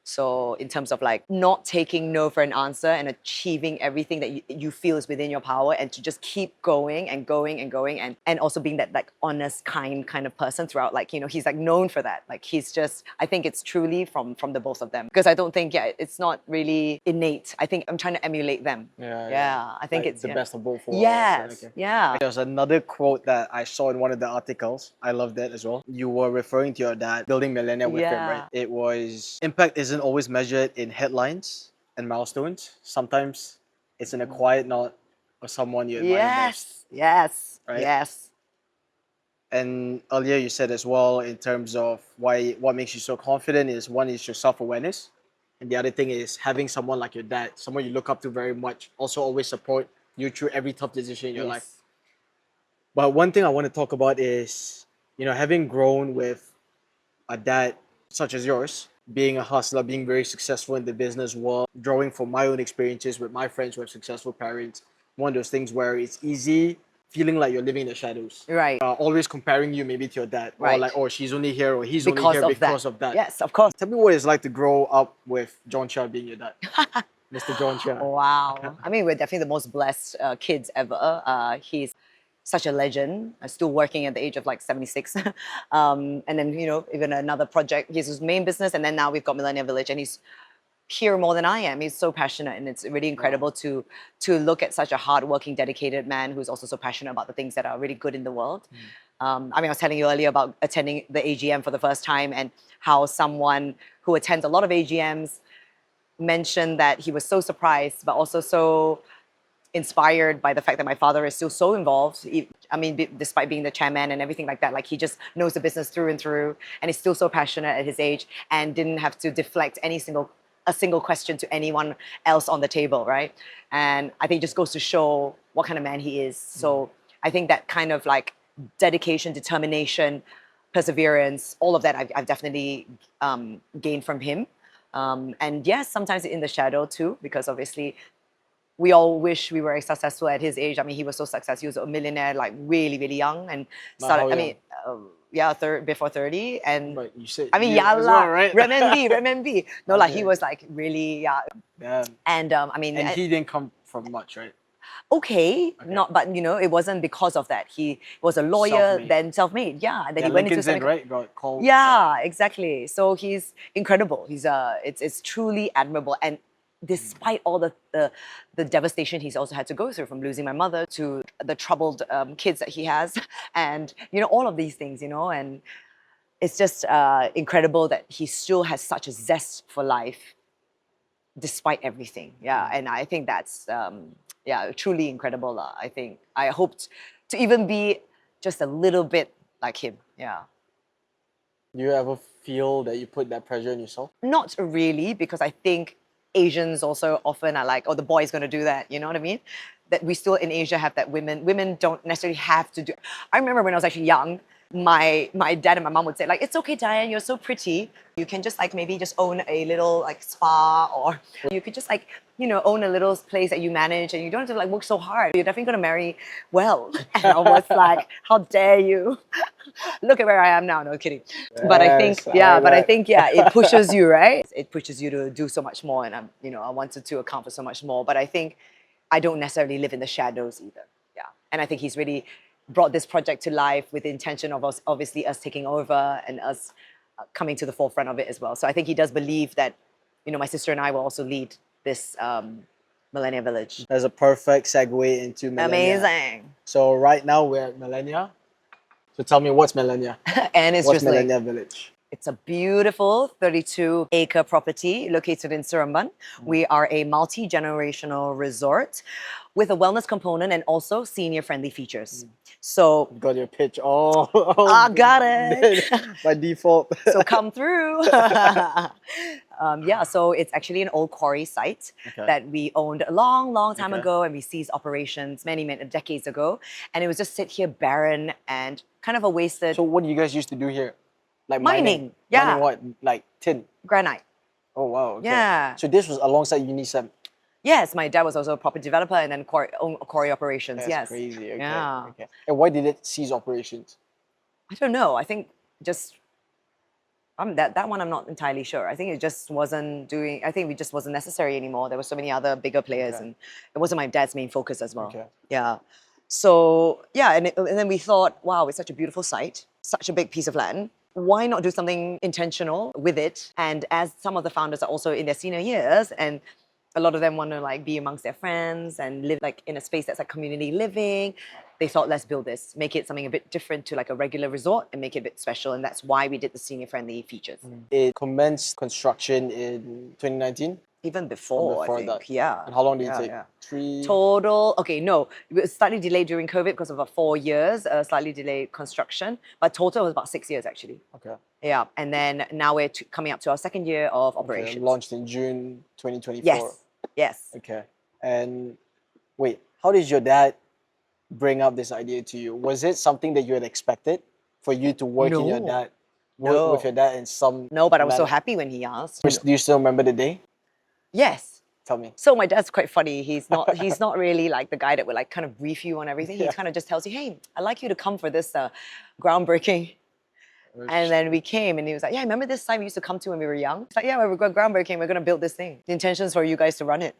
So in terms of like not taking no for an answer and achieving everything that you feel is within your power, and to just keep going and going and going, and also being that like honest, kind of person throughout, like, he's like known for that. Like he's just, I think it's truly from the both of them, because I don't think, it's not really innate. I think I'm trying to emulate them. Yeah. I think Like it's the best of both worlds. Yes. Okay. Yeah. There's another quote that I saw in one of the articles. I love that as well. You were referring to your dad building Millennia with him, right? It was impact isn't always measured in headlines and milestones. Sometimes it's in a quiet nod of someone you admire most. Yes. Right? Yes. And earlier you said as well, in terms of what makes you so confident, is one is your self-awareness, and the other thing is having someone like your dad, someone you look up to very much, also always support you through every tough decision in your life. But one thing I want to talk about is, having grown with a dad such as yours, being a hustler, being very successful in the business world, drawing from my own experiences with my friends who have successful parents, one of those things where it's easy feeling like you're living in the shadows. Right. Always comparing you maybe to your dad. Or Right. like, oh, she's only here or he's only Because here of because that. of that. Yes, of course. Tell me what it's like to grow up with John Chia being your dad. Mr. John Chia. Wow. I mean, we're definitely the most blessed kids ever. He's such a legend, still working at the age of like 76. And then, even another project, he's his main business. And then now we've got Millennia Village, and he's here more than I am. He's so passionate, and it's really incredible to look at such a hardworking, dedicated man who's also so passionate about the things that are really good in the world. I mean, I was telling you earlier about attending the AGM for the first time, and how someone who attends a lot of AGMs mentioned that he was so surprised, but also so inspired by the fact that my father is still so involved. I mean, despite being the chairman and everything like that, like he just knows the business through and through, and is still so passionate at his age, and didn't have to deflect a single question to anyone else on the table, right? And I think it just goes to show what kind of man he is. So I think that kind of like dedication, determination, perseverance, all of that I've definitely gained from him. And yes, sometimes in the shadow too, because obviously we all wish we were as successful at his age. I mean, he was so successful. He was a millionaire, like really, really young, and started. I mean, before 30. And But you said, I mean, you as well, right? renminbi. No, like he Okay. was like really, Yeah. And I mean, And he didn't come from much, right? okay, not, but it wasn't because of that. He was a lawyer, Self-made. then self-made. Yeah, and then Yeah, he went into Lincoln's Inn, right? Got called. Yeah, exactly. So he's incredible. He's it's truly admirable. And despite all the devastation he's also had to go through, from losing my mother to the troubled kids that he has, and all of these things, and it's just incredible that he still has such a zest for life despite everything. Yeah, and I think that's truly incredible. I think I hoped to even be just a little bit like him. Yeah. Do you ever feel that you put that pressure on yourself? Not really, because I think Asians also often are like, oh, the boy's going to do that. You know what I mean? That we still in Asia have that women don't necessarily have to do. I remember when I was actually young, my dad and my mom would say, like, it's okay, Diane, you're so pretty. You can just like maybe just own a little like spa, or you could just like, own a little place that you manage, and you don't have to like work so hard. You're definitely going to marry well. And I was like, how dare you? Look at where I am now. No kidding. But I think, it pushes you, right? It pushes you to do so much more. And I wanted to account for so much more. But I think I don't necessarily live in the shadows either. Yeah. And I think he's really brought this project to life with the intention of us, obviously, us taking over and us coming to the forefront of it as well. So I think he does believe that, my sister and I will also lead this Millennia Village. That's a perfect segue into Millennia. Amazing. So right now we're at Millennia. So tell me, what's Millennia? And it's What's just like, Millennia Village? It's a beautiful 32-acre property located in Seremban. We are a multi-generational resort with a wellness component and also senior-friendly features. So, Got your pitch all. I got it. By default. So come through. Yeah, so it's actually an old quarry site Okay. that we owned a long, long time Okay. ago, and we ceased operations many, many decades ago. And it was just sit here barren and kind of a wasted So what do you guys used to do here? Like mining. Yeah. Mining what? Like tin? granite. Oh wow. Okay. Yeah. So this was alongside Unisem. Yes, my dad was also a property developer and then quarry operations. That's Yes. crazy. Okay. Yeah. Okay. And why did it cease operations? I don't know. I think just that one I'm not entirely sure. I think it just wasn't doing. I think it just wasn't necessary anymore. There were so many other bigger players, Okay. and it wasn't my dad's main focus as well. Okay. Yeah. So yeah, and then we thought, wow, it's such a beautiful site, such a big piece of land. Why not do something intentional with it? And as some of the founders are also in their senior years, and a lot of them want to like be amongst their friends and live like in a space that's like community living, they thought, let's build this, make it something a bit different to like a regular resort and make it a bit special. And that's why we did the senior friendly features. It commenced construction in 2019. Even before, I before think. that. Yeah. And how long did it Yeah, take? yeah. 3. Total, okay, no, it was slightly delayed during COVID because of about 4 years, slightly delayed construction, but total was about 6 years actually. Okay. Yeah, and then now we're coming up to our second year of Okay. operations. Launched in June 2024. Yes, yes. Okay. And wait, how did your dad bring up this idea to you? Was it something that you had expected for you to work in your No. dad, work with No. your dad in some No, but I was so manner? happy when he asked. Do you still remember the day? Yes. Tell me. So my dad's quite funny. He's not really like the guy that would like kind of brief you on everything. He Yeah. kind of just tells you, hey, I'd like you to come for this groundbreaking. And then we came and he was like, yeah, remember this site we used to come to when we were young? It's like, yeah, we're going groundbreaking, we're gonna build this thing. The intention is for you guys to run it.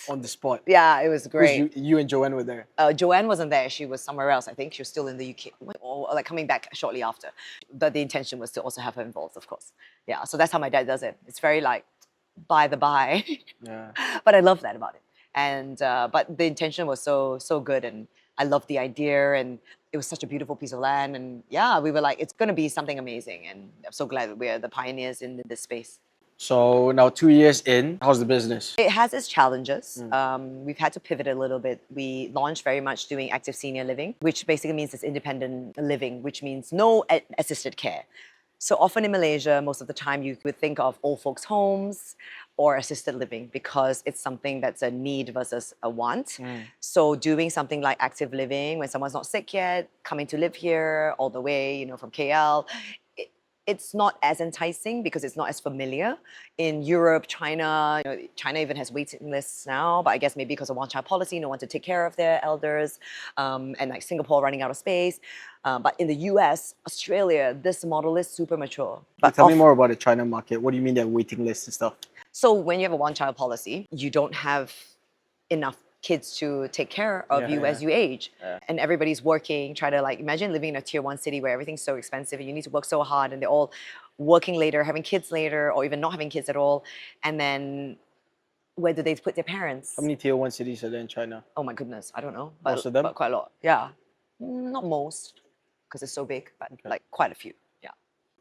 On the spot. Yeah, it was great. You and Joanne were there. Joanne wasn't there. She was somewhere else. I think she was still in the UK or like coming back shortly after. But the intention was to also have her involved, of course. Yeah, so that's how my dad does it. It's very like by the by. Yeah. But I love that about it. And but the intention was so good, and I loved the idea, and it was such a beautiful piece of land. And yeah, we were like, it's going to be something amazing. And I'm so glad that we're the pioneers in this space. So now 2 years in, how's the business? It has its challenges. We've had to pivot a little bit. We launched very much doing active senior living, which basically means it's independent living, which means no assisted care. So often in Malaysia, most of the time you would think of old folks' homes or assisted living because it's something that's a need versus a want. So doing something like active living when someone's not sick yet, coming to live here all the way, from KL, it's not as enticing because it's not as familiar. In Europe, China, China even has waiting lists now, but I guess maybe because of one-child policy, no one to take care of their elders, and like Singapore running out of space. But in the US, Australia, this model is super mature. But Tell me more about the China market. What do you mean they're waiting lists and stuff? So when you have a one-child policy, you don't have enough kids to take care of you as you age. And everybody's working, try to like, imagine living in a tier 1 city where everything's so expensive and you need to work so hard and they're all working later, having kids later, or even not having kids at all. And then where do they put their parents? How many tier 1 cities are there in China? Oh my goodness, I don't know. Most of them? But quite a lot, yeah. Not most, because it's so big, but like quite a few, yeah.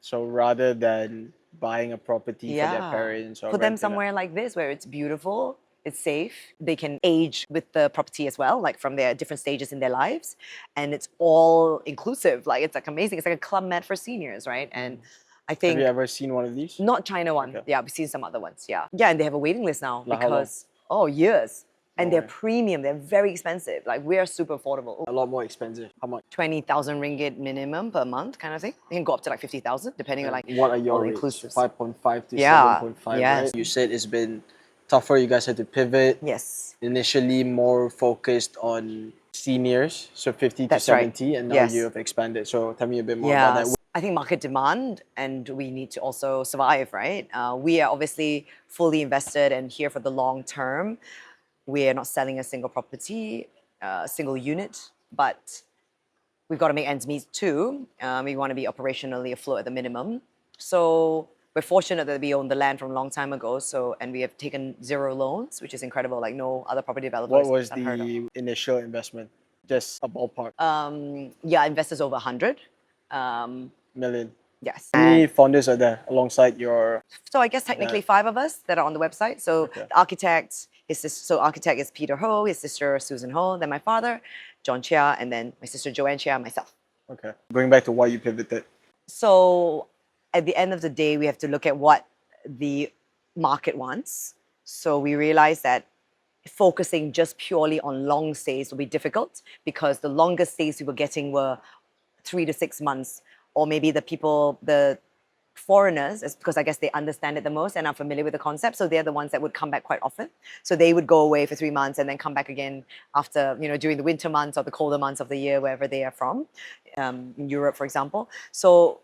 So rather than buying a property for their parents or put them renting somewhere like this where it's beautiful, it's safe, they can age with the property as well, like from their different stages in their lives, and it's all inclusive. Like it's like amazing. It's like a Club Med for seniors, right? And I think Have you ever seen one of these? not China one. Okay. Yeah, we've seen some other ones. Yeah, and they have a waiting list now Like how long? because years, and Oh, they're yeah. premium. They're very expensive. Like we are super affordable. A lot more expensive. How much? 20,000 ringgit minimum per month, kind of thing. It can go up to like 50,000, depending on like What are your all rates? inclusives. 5.5 to Yeah, 7.5, yes. right? You said it's been tougher. You guys had to pivot. Yes. Initially more focused on seniors, so 50 That's to right. 70, and now Yes. you have expanded. So tell me a bit more about Yeah, that. I think market demand, and we need to also survive, right? We are obviously fully invested and here for the long term. We are not selling a single property, single unit, but we've got to make ends meet too. We want to be operationally afloat at the minimum. So we're fortunate that we own the land from a long time ago. And we have taken 0 loans, which is incredible. Like no other property developer. What was unheard of. the initial investment? Just a ballpark. Yeah, investors over 100. Million. Yes. How many founders are there alongside your... So I guess technically That- 5 of us that are on the website. So Okay. the architect, so architect is Peter Ho, his sister Susan Ho, then my father, John Chia, and then my sister Joanne Chia, and myself. Okay. Going back to why you pivoted. So at the end of the day, we have to look at what the market wants. So we realized that focusing just purely on long stays will be difficult because the longest stays we were getting were 3 to 6 months, or maybe the foreigners, because I guess they understand it the most and are familiar with the concept. So they're the ones that would come back quite often. So they would go away for 3 months and then come back again after, during the winter months or the colder months of the year, wherever they are from, in Europe, for example. So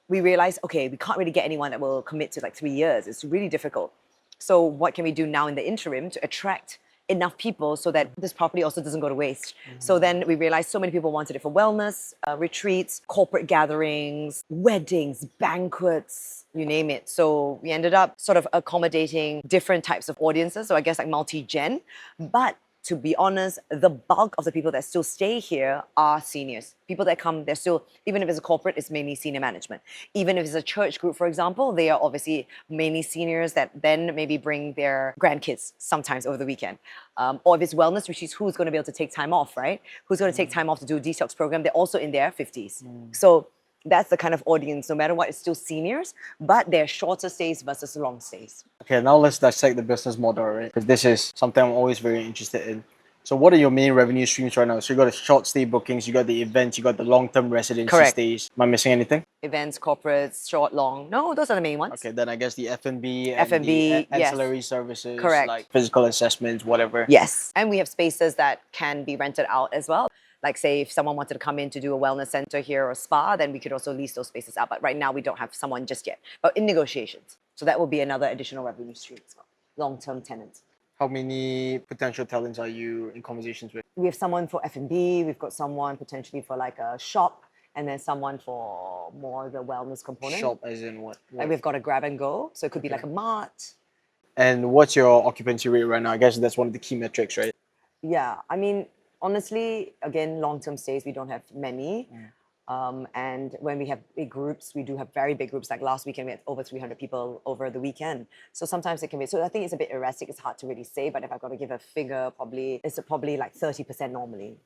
we realized, okay, we can't really get anyone that will commit to like 3 years. It's really difficult. So what can we do now in the interim to attract enough people so that this property also doesn't go to waste? So then we realized so many people wanted it for wellness, retreats, corporate gatherings, weddings, banquets, you name it. So we ended up sort of accommodating different types of audiences. So I guess like multi-gen, but to be honest, the bulk of the people that still stay here are seniors. People that come, they're still, even if it's a corporate, it's mainly senior management. Even if it's a church group, for example, they are obviously mainly seniors that then maybe bring their grandkids sometimes over the weekend. Or if it's wellness retreats, who's going to be able to take time off, right? Who's going to take time off to do a detox program? They're also in their 50s. So that's the kind of audience, no matter what, it's still seniors, but they're shorter stays versus long stays. Okay, now let's dissect the business model, right? Because this is something I'm always very interested in. So what are your main revenue streams right now? So you got the short stay bookings, you got the events, you got the long-term residency Correct. stays. Am I missing anything? Events, corporates, short, long. No, those are the main ones. Okay, then I guess the F&B and F&B, the yes. ancillary services, Correct. like physical assessments, whatever. Yes. And we have spaces that can be rented out as well. Like say if someone wanted to come in to do a wellness center here or a spa, then we could also lease those spaces out. But right now we don't have someone just yet, but in negotiations. So that will be another additional revenue stream as well. Long-term tenants. How many potential talents are you in conversations with? We have someone for F&B, we've got someone potentially for like a shop, and then someone for more the wellness component. Shop as in what? And we've got a grab and go. So it could be like a mart. And what's your occupancy rate right now? I guess that's one of the key metrics, right? Yeah, I mean, honestly, again, long-term stays, we don't have many. And when we have big groups, we do have very big groups. Like last weekend, we had over 300 people over the weekend. So sometimes it can be, so I think it's a bit erratic. It's hard to really say, but if I've got to give a figure, it's probably like 30% normally.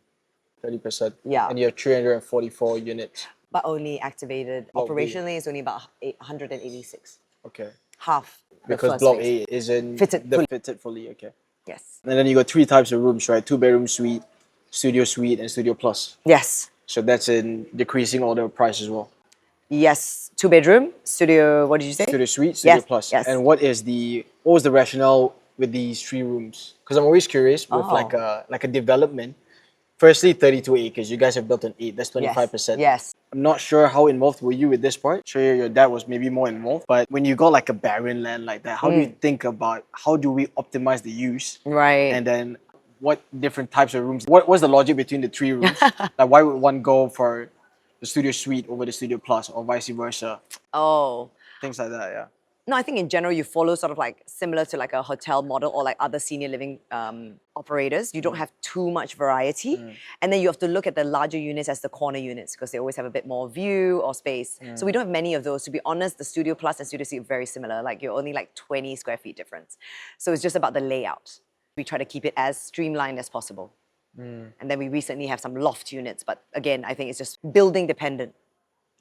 30%. Yeah. And you have 344 units. But only activated Block B. operationally is only about 186. Okay. Half. the Because first Block phase. A isn't Fitted fully. fitted fully, okay. Yes. And then you got 3 types of rooms, right? 2-bedroom suite, studio suite, and studio plus. Yes. So that's in decreasing order of price as well. Yes. 2-bedroom, studio, what did you say? Studio suite, studio Yes, plus. yes. And what was the rationale with these 3 rooms? Because I'm always curious with Oh. like a development. Firstly, 32 acres. You guys have built on 8. That's 25%. Yes. I'm not sure how involved were you with this part. Sure, your dad was maybe more involved. But when you got like a barren land like that, how do you think about how do we optimize the use? Right. And then what different types of rooms? What was the logic between the 3 rooms? Like why would one go for the studio suite over the studio plus or vice versa? Oh. Things like that, yeah. No, I think in general you follow sort of like similar to like a hotel model or like other senior living operators. You don't have too much variety. And then you have to look at the larger units as the corner units because they always have a bit more view or space. So we don't have many of those. To be honest, the Studio Plus and Studio Suite are very similar. Like you're only like 20 square feet difference. So it's just about the layout. We try to keep it as streamlined as possible. And then we recently have some loft units. But again, I think it's just building dependent.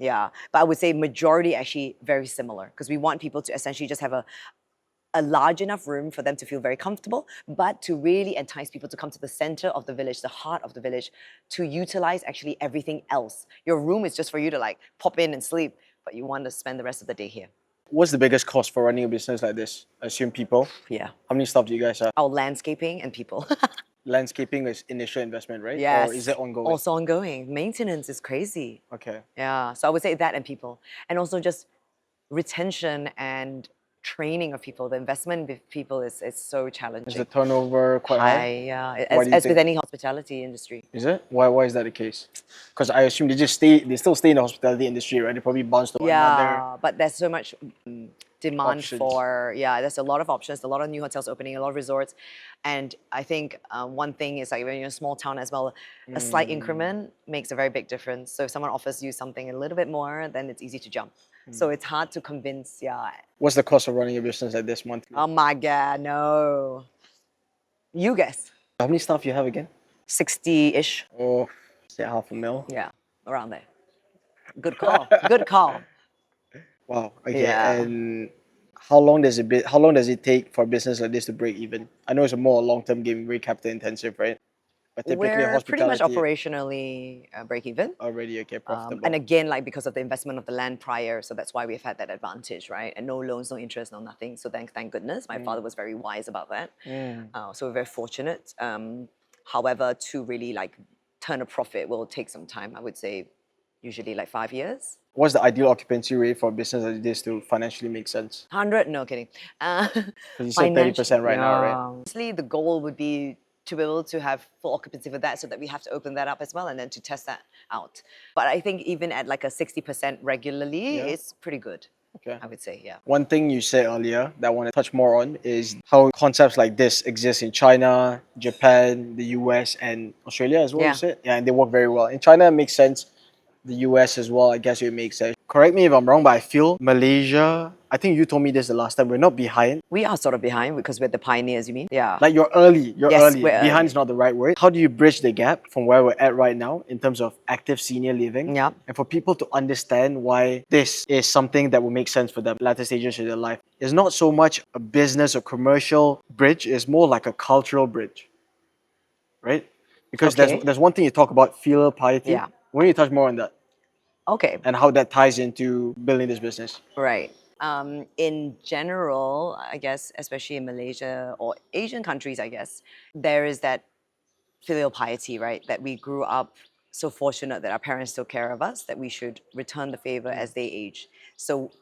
Yeah, but I would say majority actually very similar because we want people to essentially just have a large enough room for them to feel very comfortable, but to really entice people to come to the center of the village, the heart of the village, to utilize actually everything else. Your room is just for you to like pop in and sleep, but you want to spend the rest of the day here. What's the biggest cost for running a business like this? I assume people. Yeah. How many staff do you guys have? Our landscaping and people. Landscaping is initial investment, right? Yes. Or is it ongoing? Also ongoing. Maintenance is crazy. Okay. Yeah, so I would say that and people. And also just retention and training of people. The investment with people is so challenging. Is the turnover quite high? Yeah, Why do you as with think? any hospitality industry. Is it? Why is that the case? Because I assume they still stay in the hospitality industry, right? They probably bounce to another. Yeah, but there's so much demand Options. for, yeah, there's a lot of options, a lot of new hotels opening, a lot of resorts. And I think one thing is like when you're in a small town as well, a slight increment makes a very big difference. So if someone offers you something a little bit more, then it's easy to jump. So it's hard to convince, yeah. What's the cost of running a business like this monthly? Oh my God, no. You guess. How many staff you have again? 60-ish. Oh, say $500,000. Yeah, around there. Good call. Good call. Wow. Okay. Yeah. And how long does it take for a business like this to break even? I know it's a more long-term game, very capital intensive, right? But typically We're pretty much hospitality operationally break even. already okay, profitable. And again, like because of the investment of the land prior, so that's why we've had that advantage, right? And no loans, no interest, no nothing. So thank goodness, my father was very wise about that. So we're very fortunate. However, to really like turn a profit will take some time. I would say, usually like 5 years. What's the ideal occupancy rate for a business like this to financially make sense? 100? No, kidding. Because you said 30% right now, right? Honestly, the goal would be to be able to have full occupancy for that so that we have to open that up as well and then to test that out. But I think even at like a 60% regularly, Yeah. it's pretty good. Okay. I would say, yeah. One thing you said earlier that I want to touch more on is how concepts like this exist in China, Japan, the US, and Australia as well, Yeah. you said? Yeah, and they work very well. In China, it makes sense. The US as well, I guess it makes sense. Correct me if I'm wrong, but I feel Malaysia, I think you told me this the last time, we're not behind. We are sort of behind because we're the pioneers, you mean? Yeah. Like you're early, you're Yes, early. we're Behind early. is not the right word. How do you bridge the gap from where we're at right now in terms of active senior living? Yeah. And for people to understand why this is something that will make sense for them latter stages of their life. It's not so much a business or commercial bridge, it's more like a cultural bridge. Right? Because Okay. there's one thing you talk about, filial piety. Yeah. Why don't you touch more on that Okay. and how that ties into building this business? Right. In general, I guess, especially in Malaysia or Asian countries, I guess, there is that filial piety, right? That we grew up so fortunate that our parents took care of us, that we should return the favor as they age. So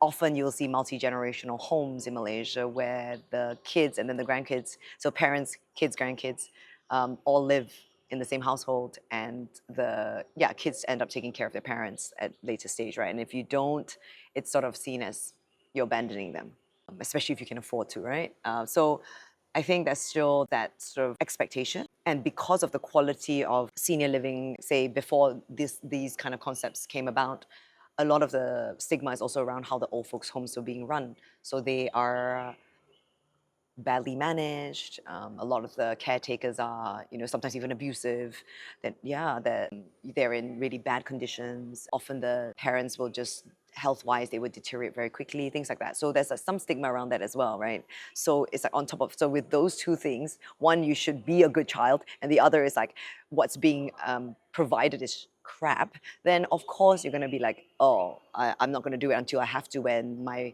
often you'll see multi-generational homes in Malaysia where the kids and then the grandkids, so parents, kids, grandkids, all live in the same household, and the kids end up taking care of their parents at later stage, right? And if you don't, it's sort of seen as you're abandoning them, especially if you can afford to, right? So I think there's still that sort of expectation. And because of the quality of senior living, say before these kind of concepts came about, a lot of the stigma is also around how the old folks' homes are being run. So they are badly managed. A lot of the caretakers are, sometimes even abusive. That they're in really bad conditions. Often the parents will just health-wise they would deteriorate very quickly, things like that. So there's some stigma around that as well, right? So it's like on top of with those two things, one, you should be a good child, and the other is like what's being provided is crap. Then of course you're gonna be like, oh, I'm not gonna do it until I have to when my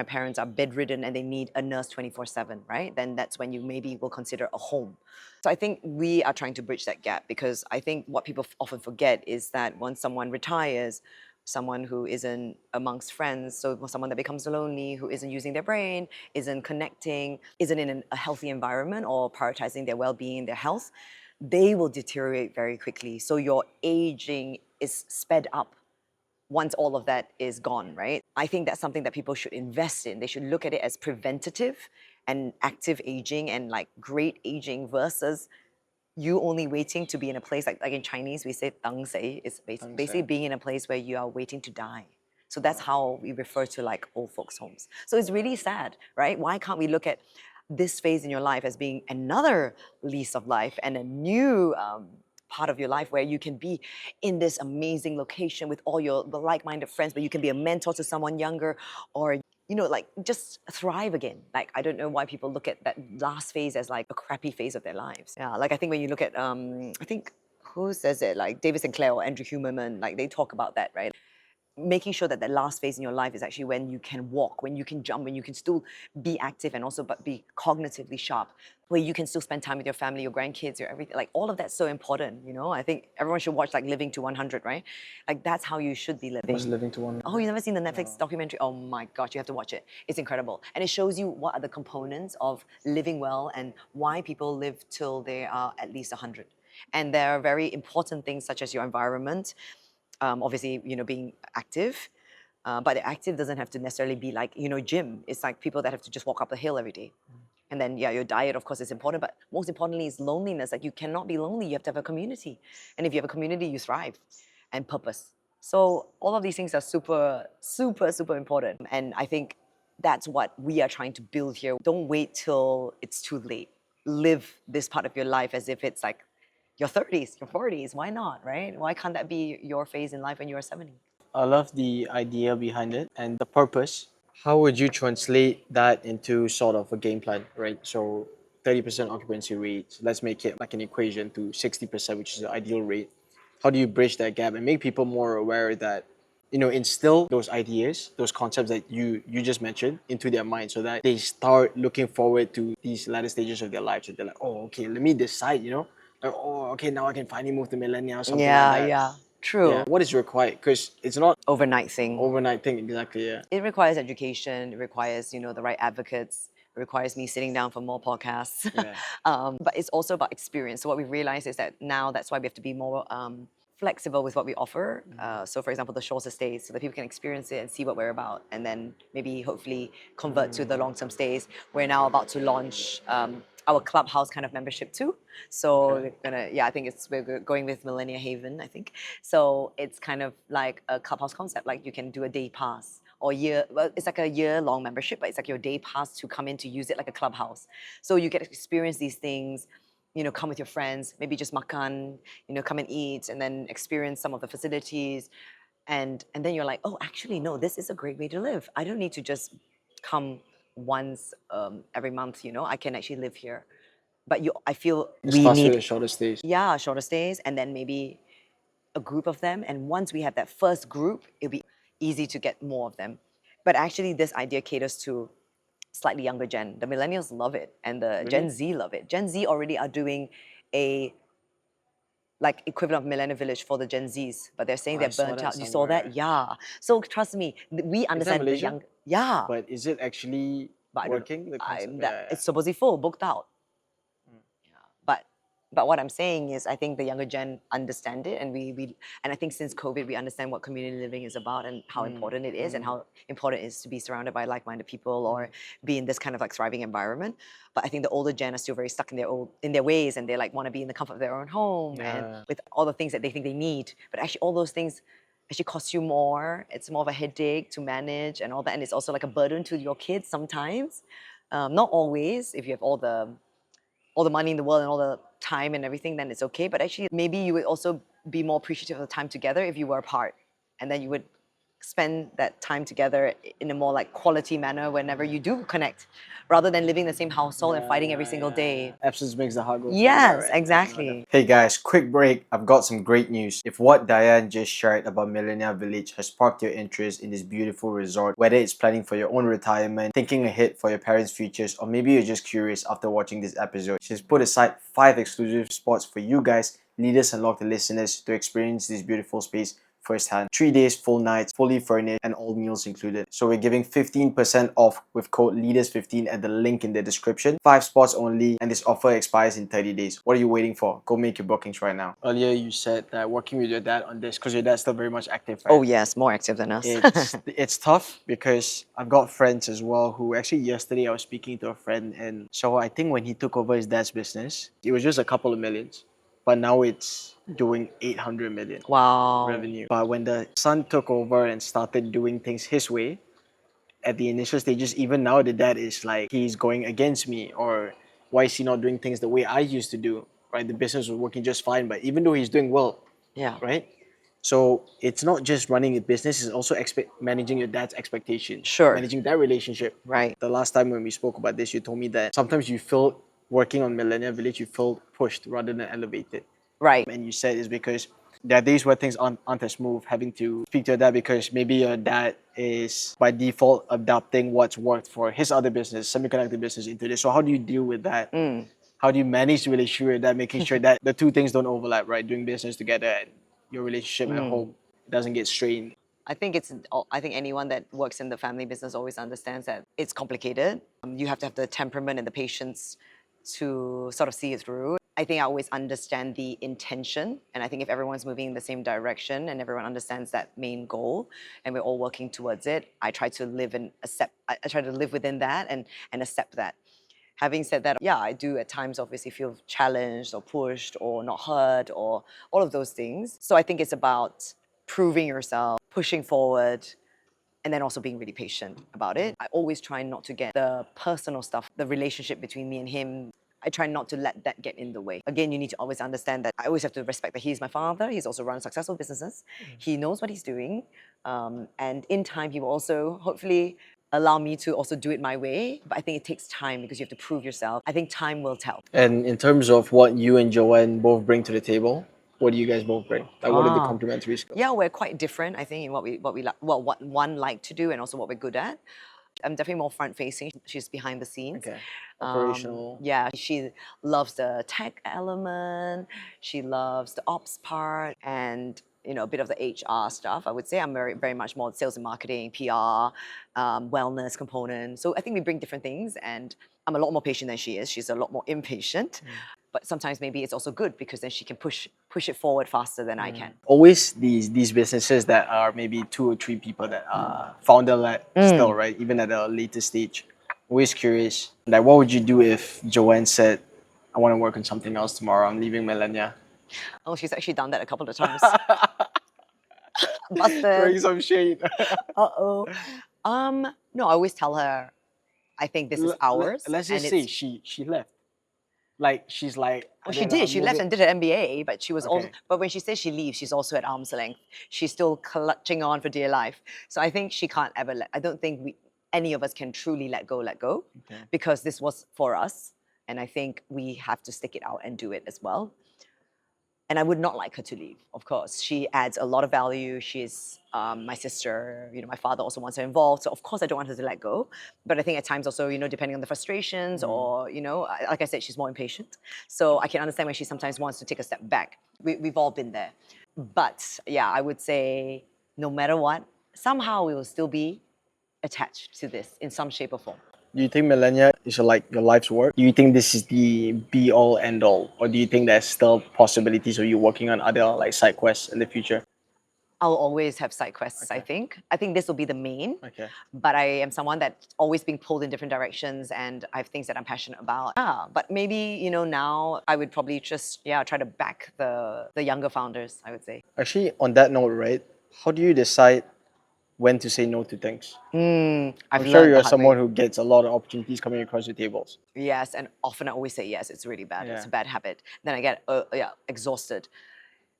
parents are bedridden and they need a nurse 24/7, right? Then that's when you maybe will consider a home. So I think we are trying to bridge that gap, because I think what people often forget is that once someone retires, someone who isn't amongst friends, so someone that becomes lonely, who isn't using their brain, isn't connecting, isn't in a healthy environment or prioritizing their well-being, their health, they will deteriorate very quickly. So your aging is sped up once all of that is gone, right? I think that's something that people should invest in. They should look at it as preventative and active aging and like great aging versus you only waiting to be in a place like in Chinese we say "tang sei." It's basically being in a place where you are waiting to die. So that's how we refer to like old folks' homes. So it's really sad, right? Why can't we look at this phase in your life as being another lease of life and a new part of your life where you can be in this amazing location with all the like-minded friends, but you can be a mentor to someone younger, or like just thrive again. Like I don't know why people look at that last phase as like a crappy phase of their lives. Yeah, like I think when you look at I think who says it, like David Sinclair or Andrew Huberman, like they talk about that, right? Making sure that the last phase in your life is actually when you can walk, when you can jump, when you can still be active and also but be cognitively sharp, where you can still spend time with your family, your grandkids, your everything. Like all of that's so important, I think everyone should watch like Living to 100, right? Like that's how you should be living. What's living to one? Oh, you never seen the Netflix documentary? Oh my gosh, you have to watch it. It's incredible. And it shows you what are the components of living well and why people live till they are at least 100. And there are very important things such as your environment, obviously, being active, But the active doesn't have to necessarily be like, gym. It's like people that have to just walk up the hill every day. And then, yeah, your diet, of course, is important, but most importantly is loneliness. Like, you cannot be lonely. You have to have a community. And if you have a community, you thrive. And purpose. So all of these things are super, super, super important. And I think that's what we are trying to build here. Don't wait till it's too late. Live this part of your life as if it's like your 30s, your 40s. Why not, right? Why can't that be your phase in life when you're 70? I love the idea behind it and the purpose. How would you translate that into sort of a game plan, right? So 30% occupancy rate, let's make it like an equation to 60%, which is the ideal rate. How do you bridge that gap and make people more aware that, instill those ideas, those concepts that you just mentioned into their mind so that they start looking forward to these latter stages of their lives. And they're like, oh, okay, let me decide, like, oh, okay, now I can finally move to Millennia or something like Yeah, that. yeah. True. Yeah. What is required? Because it's not Overnight thing. overnight thing, exactly, yeah. It requires education. It requires, the right advocates. It requires me sitting down for more podcasts. Yeah. But it's also about experience. So what we realize is that now that's why we have to be more flexible with what we offer. So for example, the shorter stays, so that people can experience it and see what we're about, and then maybe hopefully convert to the long-term stays. We're now about to launch our clubhouse kind of membership too. So we're gonna, I think we're going with Millennia Haven, I think. So it's kind of like a clubhouse concept, like you can do a day pass or it's like a year-long membership, but it's like your day pass to come in to use it like a clubhouse. So you get to experience these things, come with your friends, maybe just makan, come and eat, and then experience some of the facilities. And then you're like, oh, actually, no, this is a great way to live. I don't need to just come once every month, I can actually live here. But I feel It's we faster the need, shorter stays. yeah, shorter stays, and then maybe a group of them. And once we have that first group, it'll be easy to get more of them. But actually, this idea caters to slightly younger gen. The millennials love it, and the Gen Z love it. Gen Z already are doing a like equivalent of Millennia Village for the Gen Zs, but they're saying I they're saw burnt that out. You saw that? somewhere. Yeah. So trust me, we understand the Malaysia? young. Yeah, But is it actually but I don't know. working, the concept? Yeah, It's supposedly full, booked out. Yeah. But what I'm saying is, I think the younger gen understand it, and and I think since COVID, we understand what community living is about and how important it is, and how important it is to be surrounded by like-minded people or be in this kind of like thriving environment. But I think the older gen are still very stuck in their ways, and they like want to be in the comfort of their own home and Yeah. with all the things that they think they need. But actually, all those things actually cost you more. It's more of a headache to manage and all that, and it's also like a burden to your kids sometimes. Not always. If you have all the money in the world and all the time and everything, then it's okay. But actually, maybe you would also be more appreciative of the time together if you were apart. And then you would spend that time together in a more like quality manner whenever you do connect, rather than living in the same household and fighting every single day. Absence makes the heart go fonder, Yes, right? exactly. Hey guys, quick break. I've got some great news. If what Diane just shared about Millennia Village has sparked your interest in this beautiful resort, whether it's planning for your own retirement, thinking ahead for your parents' futures, or maybe you're just curious after watching this episode, she's put aside 5 exclusive spots for you guys, leaders and local listeners, to experience this beautiful space firsthand. 3 days, full nights, fully furnished, and all meals included. So we're giving 15% off with code LEADERS15 at the link in the description. 5 spots only, and this offer expires in 30 days. What are you waiting for? Go make your bookings right now. Earlier, you said that working with your dad on this, because your dad's still very much active, right? Oh yes, more active than us. It's tough because I've got friends as well who actually yesterday I was speaking to a friend, and so I think when he took over his dad's business, it was just a couple of millions, but now it's doing 800 million Wow. revenue. But when the son took over and started doing things his way, at the initial stages, even now the dad is like, he's going against me, or why is he not doing things the way I used to do, right? The business was working just fine, but even though he's doing well, Yeah. right? So it's not just running a business, it's also managing your dad's expectations, Sure. managing that relationship. Right. The last time when we spoke about this, you told me that sometimes you feel working on Millennia Village, you feel pushed rather than elevated. Right. And you said it's because there are days where things aren't as smooth, having to speak to your dad because maybe your dad is by default adapting what's worked for his other business, semiconductor business, into this. So how do you deal with that? How do you manage the relationship with that, making sure that the two things don't overlap, right? Doing business together and your relationship at home doesn't get strained. I think anyone that works in the family business always understands that it's complicated. You have to have the temperament and the patience to sort of see it through. I think I always understand the intention, and I think if everyone's moving in the same direction and everyone understands that main goal, and we're all working towards it, I try to live and accept. I try to live within that and accept that. Having said that, yeah, I do at times obviously feel challenged or pushed or not heard or all of those things. So I think it's about proving yourself, pushing forward, and then also being really patient about it. I always try not to get the personal stuff, the relationship between me and him. I try not to let that get in the way. Again, you need to always understand that I always have to respect that he's my father. He's also run successful businesses. He knows what he's doing. And in time, he will also hopefully allow me to also do it my way. But I think it takes time because you have to prove yourself. I think time will tell. And in terms of what you and Joanne both bring to the table, what do you guys both bring? Like, what are the complementary skills? Yeah, we're quite different, I think, in what one like to do and also what we're good at. I'm definitely more front facing. She's behind the scenes. Okay. Operational. Yeah, she loves the tech element. She loves the ops part and a bit of the HR stuff. I would say I'm very much more sales and marketing, PR, wellness component. So I think we bring different things, and I'm a lot more patient than she is. She's a lot more impatient. But sometimes maybe it's also good because then she can push it forward faster than I can. Always these businesses that are maybe 2 or 3 people that are founder-led still, right? Even at a later stage. Always curious. Like, what would you do if Joanne said, I want to work on something else tomorrow, I'm leaving Millennia? Oh, she's actually done that a couple of times. Throwing Busted. some shade. Uh-oh. No, I always tell her, I think this is ours. Let's and just say she left. Like, she's like, I Well, she don't know, did. I'm She left moving. and did her MBA, but she was also. Okay. But when she says she leaves, she's also at arm's length. She's still clutching on for dear life. So I think she can't ever let. I don't think any of us can truly let go, Okay. because this was for us, and I think we have to stick it out and do it as well. And I would not like her to leave, of course. She adds a lot of value. She's my sister. My father also wants her involved. So, of course, I don't want her to let go. But I think at times also, depending on the frustrations or, like I said, she's more impatient. So I can understand when she sometimes wants to take a step back. We've all been there. But yeah, I would say no matter what, somehow we will still be attached to this in some shape or form. Do you think Millennia is like your life's work? Do you think this is the be all end all? Or do you think there's still possibilities of you working on other like side quests in the future? I'll always have side quests, I Okay. think. I think this will be the main. Okay. But I am someone that's always being pulled in different directions and I have things that I'm passionate about. Yeah, but maybe, now I would probably just, try to back the younger founders, I would say. Actually, on that note, right? How do you decide when to say no to things? I've I'm sure learned the you're hard someone way. who gets a lot of opportunities coming across your tables. Yes, and often I always say yes. It's really bad. It's Yeah. a bad habit. Then I get exhausted.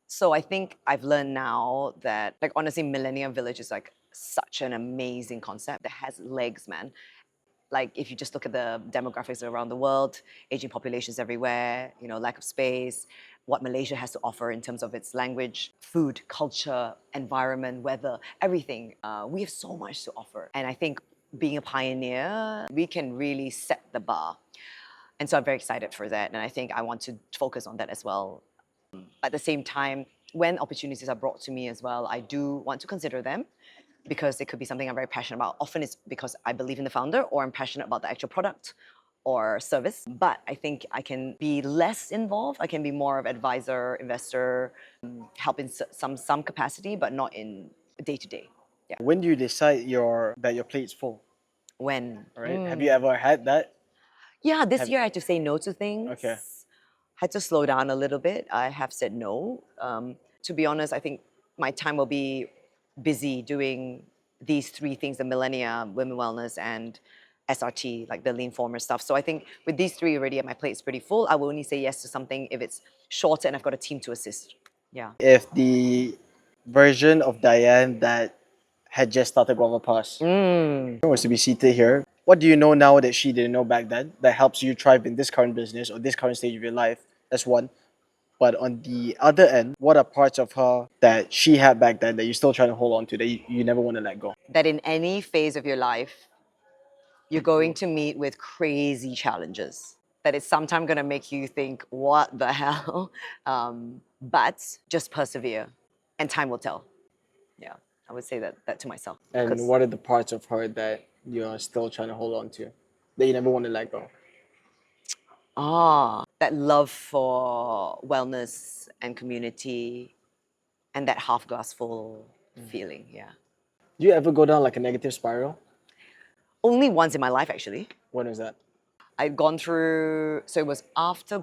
So I think I've learned now that, like, honestly, Millennium Village is like such an amazing concept that has legs, man. Like, if you just look at the demographics around the world, aging populations everywhere, lack of space, what Malaysia has to offer in terms of its language, food, culture, environment, weather, everything. We have so much to offer. And I think being a pioneer, we can really set the bar. And so I'm very excited for that. And I think I want to focus on that as well. At the same time, when opportunities are brought to me as well, I do want to consider them because it could be something I'm very passionate about. Often it's because I believe in the founder or I'm passionate about the actual product or service. But I think I can be less involved. I can be more of advisor, investor, help in some capacity, but not in day to day. Yeah. When do you decide that your plate's full? When? Right? Have you ever had that? Yeah, this Have- year I had to say no to things. Okay. Had to slow down a little bit. I have said no. To be honest, I think my time will be busy doing these 3 things: the Millennia, Women Wellness, and SRT, like the lean former stuff. So I think with these 3 already at my plate, it's pretty full. I will only say yes to something if it's shorter and I've got a team to assist. Yeah. If the version of Diane that had just started GuavaPass was to be seated here, what do you know now that she didn't know back then that helps you thrive in this current business or this current stage of your life? That's one. But on the other end, what are parts of her that she had back then that you're still trying to hold on to that you never want to let go? That in any phase of your life, you're going to meet with crazy challenges. That it's sometimes going to make you think, what the hell? But just persevere and time will tell. Yeah, I would say that to myself. And what are the parts of her that you're still trying to hold on to that you never want to let go? that love for wellness and community and that half glass full feeling. Yeah. Do you ever go down like a negative spiral? Only once in my life, actually. When was that? I'd gone through, so it was after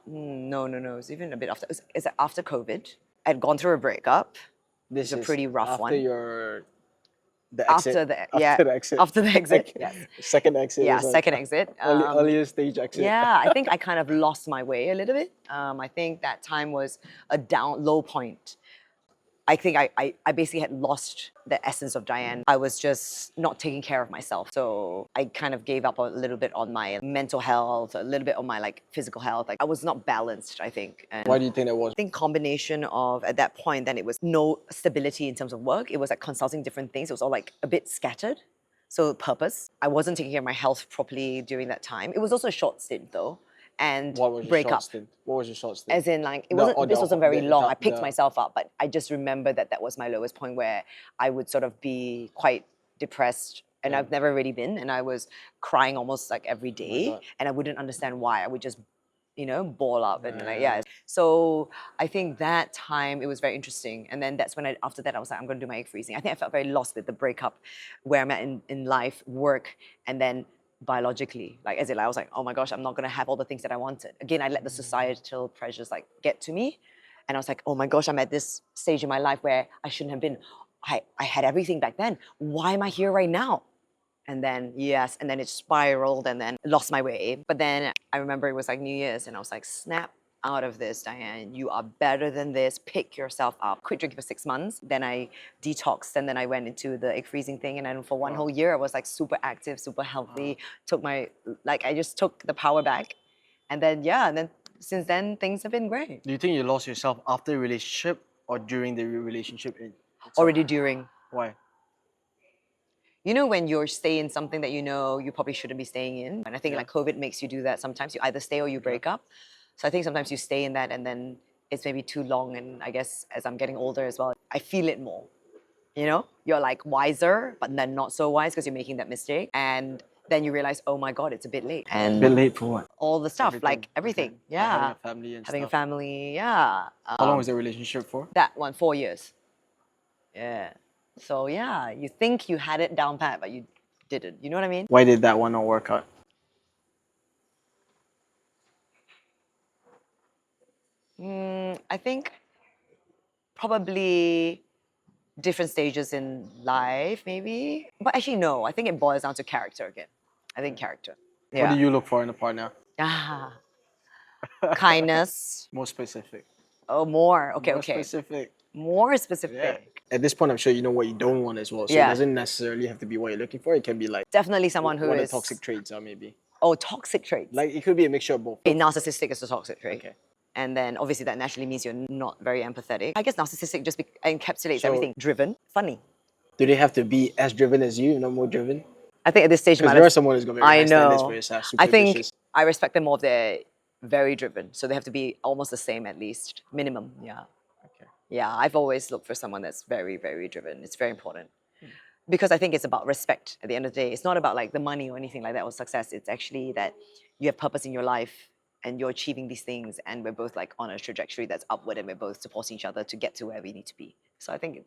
no, it was even a bit after, it's after COVID. I'd gone through a breakup. This It's a is pretty rough after one. the exit. After the, yeah, After the exit. after the exit, yes. Second exit. Yeah, is like second exit. earlier stage exit. Yeah, I think I kind of lost my way a little bit. I think that time was a low point. I think I basically had lost the essence of Diane. I was just not taking care of myself. So I kind of gave up a little bit on my mental health, a little bit on my like physical health. Like I was not balanced, I think. And Why do you think that was? I think combination of at that point then it was no stability in terms of work. It was like consulting different things. It was all like a bit scattered. So purpose. I wasn't taking care of my health properly during that time. It was also a short stint though. And What was your break short up. stint? What was your short stint? As in, like, The- this wasn't very the- long. the- I picked the- myself up, but I just remember that that was my lowest point where I would sort of be quite depressed. And Yeah. I've never really been. And I was crying almost like every Oh my day. God. And I wouldn't understand why. I would just, ball up and like, Yeah. yeah. So I think that time it was very interesting. And then that's when after that, I was like, I'm going to do my egg freezing. I think I felt very lost with the breakup, where I'm at in life, work, and then biologically, like as in I was like, oh my gosh, I'm not gonna have all the things that I wanted. Again, I let the societal pressures like get to me, and I was like, oh my gosh, I'm at this stage in my life where I shouldn't have been. I had everything back then. Why am I here right now? And then yes, and then it spiraled, and then lost my way. But then I remember it was like New Year's, and I was like, snap out of this, Diane. You are better than this. Pick yourself up. Quit drinking for 6 months. Then I detoxed, and then I went into the egg freezing thing. And then for one whole year, I was like super active, super healthy. I just took the power back. And then, yeah, and then since then, things have been great. Do you think you lost yourself after a relationship or during the relationship? Itself? Already during. Why? When you stay in something that you probably shouldn't be staying in. And I think Yeah. like COVID makes you do that. Sometimes you either stay or you break up. So I think sometimes you stay in that and then it's maybe too long. And I guess as I'm getting older as well, I feel it more. You're like wiser, but then not so wise because you're making that mistake. And then you realize, oh my God, it's a bit late. A And bit late for what? all the stuff, like everything. Okay. Yeah. Having a family and Having stuff. a family, yeah. How long was the relationship for? That one, 4 years. Yeah. So yeah, you think you had it down pat, but you didn't. You know what I mean? Why did that one not work out? I think probably different stages in life, maybe. But actually, no. I think it boils down to character again. I think character. What do you look for in a partner? Ah, kindness. More specific. Oh, more. Okay, More okay. specific. More specific. Yeah. At this point, I'm sure you know what you don't want as well. So Yeah. it doesn't necessarily have to be what you're looking for. It can be like Definitely someone who what is the toxic traits are, maybe. Oh, toxic traits. Like it could be a mixture of both. Narcissistic is a toxic trait. Okay. And then obviously that naturally means you're not very empathetic. I guess narcissistic just encapsulates So- everything. Driven, funny. Do they have to be as driven as you, not more driven? I think at this stage, in Because my there are life, someone who's got very I high standards know. for yourself. Super I think ambitious. I respect them more if they're very driven. So they have to be almost the same at least, minimum. Yeah. Okay. Yeah, I've always looked for someone that's very, very driven. It's very important. Because I think it's about respect at the end of the day. It's not about like the money or anything like that or success. It's actually that you have purpose in your life and you're achieving these things and we're both like on a trajectory that's upward and we're both supporting each other to get to where we need to be. So I think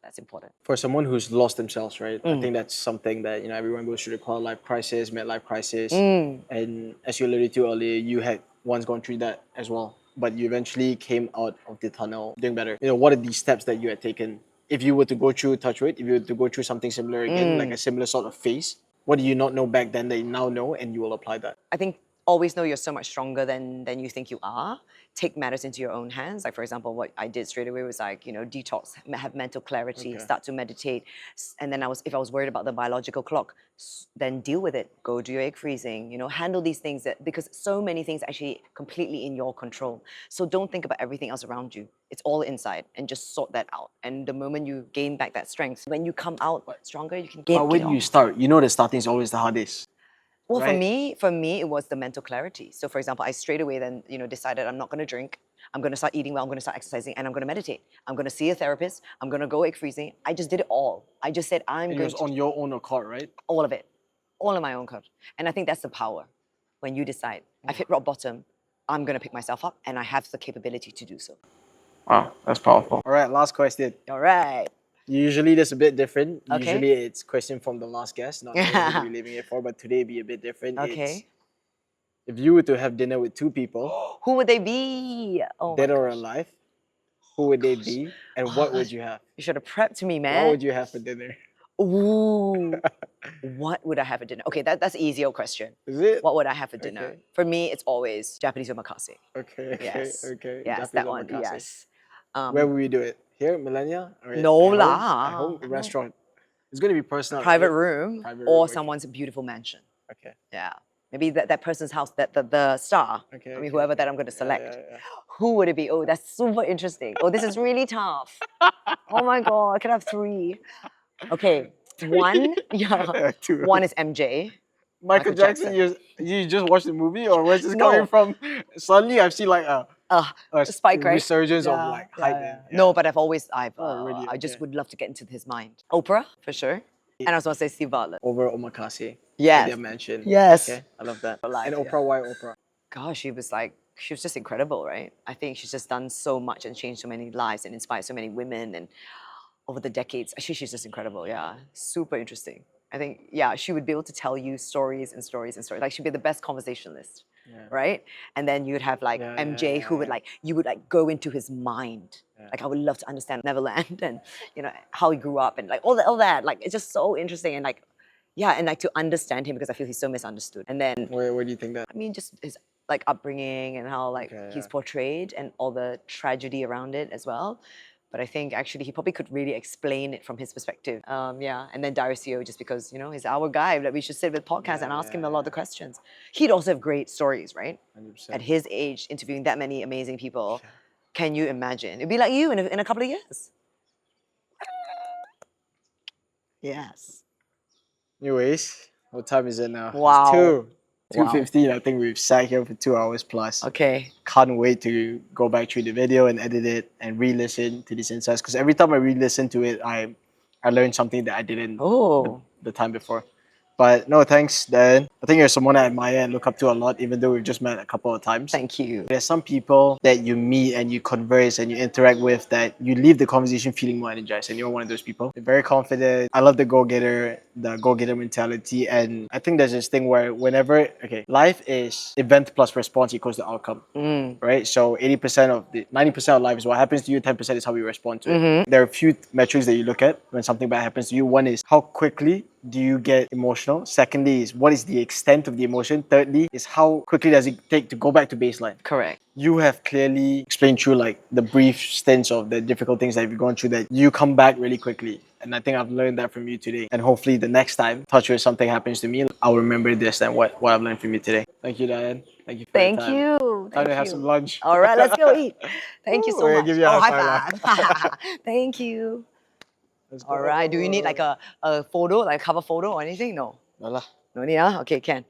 that's important. For someone who's lost themselves, right? Mm. I think that's something that everyone goes through the quarter life crisis, midlife crisis, Mm. and as you alluded to earlier, you had once gone through that as well, but you eventually came out of the tunnel doing better. What are these steps that you had taken? If you were to go through if you were to go through something similar again, like a similar sort of phase, what do you not know back then that you now know, and you will apply that? I think always know you're so much stronger than you think you are. Take matters into your own hands. Like for example, what I did straight away was like, detox, have mental clarity, Okay. start to meditate. And then if I was worried about the biological clock, then deal with it. Go do your egg freezing, handle these things because so many things are actually completely in your control. So don't think about everything else around you. It's all inside and just sort that out. And the moment you gain back that strength, when you come out stronger, you can But when you start, the starting is always the hardest. Well, right? for me, it was the mental clarity. So, for example, I straight away then, decided I'm not going to drink. I'm going to start eating well. I'm going to start exercising, and I'm going to meditate. I'm going to see a therapist. I'm going to go egg freezing. I just did it all. I just said I'm And it going was to on your own accord, right? all of it, all on my own code. And I think that's the power when you decide. I've hit rock bottom. I'm going to pick myself up and I have the capability to do so. Wow, that's powerful. All right, last question. All right. Usually this a bit different. Okay. Usually it's question from the last guest, not knowing who we're leaving it for, but today be a bit different. It's, Okay. if you were to have dinner with two people, Who would they be? Oh dead my or gosh. alive, who would they be and what would you have? You should have prepped me, What man. would you have for dinner? Ooh. What would I have for dinner? Okay, that's an easier question. Is it? What would I have for dinner? Okay. For me, it's always Japanese omakase. Okay, Yes. okay. Yes, Japanese that one. omakase. Yes. Where would we do it? Here, Millennia? Or No at home? lah. At home? No. Restaurant? It's going to be personal. Private right? room Private or room, okay. someone's beautiful mansion. Okay. Yeah. Maybe that person's house, the star. Okay. I mean, okay, whoever okay. that I'm going to Yeah, select. yeah. Who would it be? Oh, that's super interesting. Oh, this is really tough. Oh my God, I could have three. Okay, one, yeah, Two. one is MJ. Michael Jackson, you just watched the movie, or where's this coming No. from? Suddenly, I've seen like a Spike, right? resurgence of Yeah, like yeah, hype. yeah. Yeah. No, but really, really? I just Okay. would love to get into his mind. Oprah, for sure. And I was going to say Steve Bartlett. Over omakase. Yes. At their mansion. Yes. Okay, I love that. Alive, And yeah. Oprah, why Oprah? Gosh, she was just incredible, right? I think she's just done so much and changed so many lives and inspired so many women and over the decades. Actually, she's just incredible, yeah. Super interesting. I think, yeah, she would be able to tell you stories and stories and stories. Like, she'd be the best conversationalist, right? And then you would have like MJ who would you would like go into his mind. Like, I would love to understand Neverland and, you know, how he grew up and like all that. Like, it's just so interesting and like, yeah, and like to understand him because I feel he's so misunderstood. And then, Where do you think that? I mean, just his like upbringing and how like he's portrayed and all the tragedy around it as well. But I think actually he probably could really explain it from his perspective. Yeah, and then Dario just because, you know, he's our guy that we should sit with podcast and ask him a lot of the questions. He'd also have great stories, right? 100%. At his age, interviewing that many amazing people. Can you imagine? It'd be like you in a couple of years. Yes. Anyways, what time is it now? Wow. It's 2:15. I think we've sat here for 2 hours plus. Okay. Can't wait to go back through the video and edit it and re-listen to these insights because every time I re-listen to it, I learned something that I didn't the time before. But no, thanks, Dan. I think you're someone I admire and look up to a lot, even though we've just met a couple of times. Thank you. There's some people that you meet and you converse and you interact with that you leave the conversation feeling more energized, and you're one of those people. You're very confident. I love the go-getter mentality, and I think there's this thing where life is event plus response equals the outcome, right? So 90% of life is what happens to you, 10% is how you respond to it. There are a few metrics that you look at when something bad happens to you. One is how quickly do you get emotional? Secondly is what is the extent of the emotion? Thirdly is how quickly does it take to go back to baseline? Correct. You have clearly explained through like the brief stints of the difficult things that you've gone through that you come back really quickly. And I think I've learned that from you today. And hopefully the next time, touch wood, something happens to me, I'll remember this and what I've learned from you today. Thank you, Diane. Thank you for your time. You. Time to have some lunch. All right, let's go eat. Thank you so Wait, much. give you a high high five. Thank you. Let's go. All right. Do you need like a photo, like a cover photo or anything? No. No lah. No need, huh? Okay, can.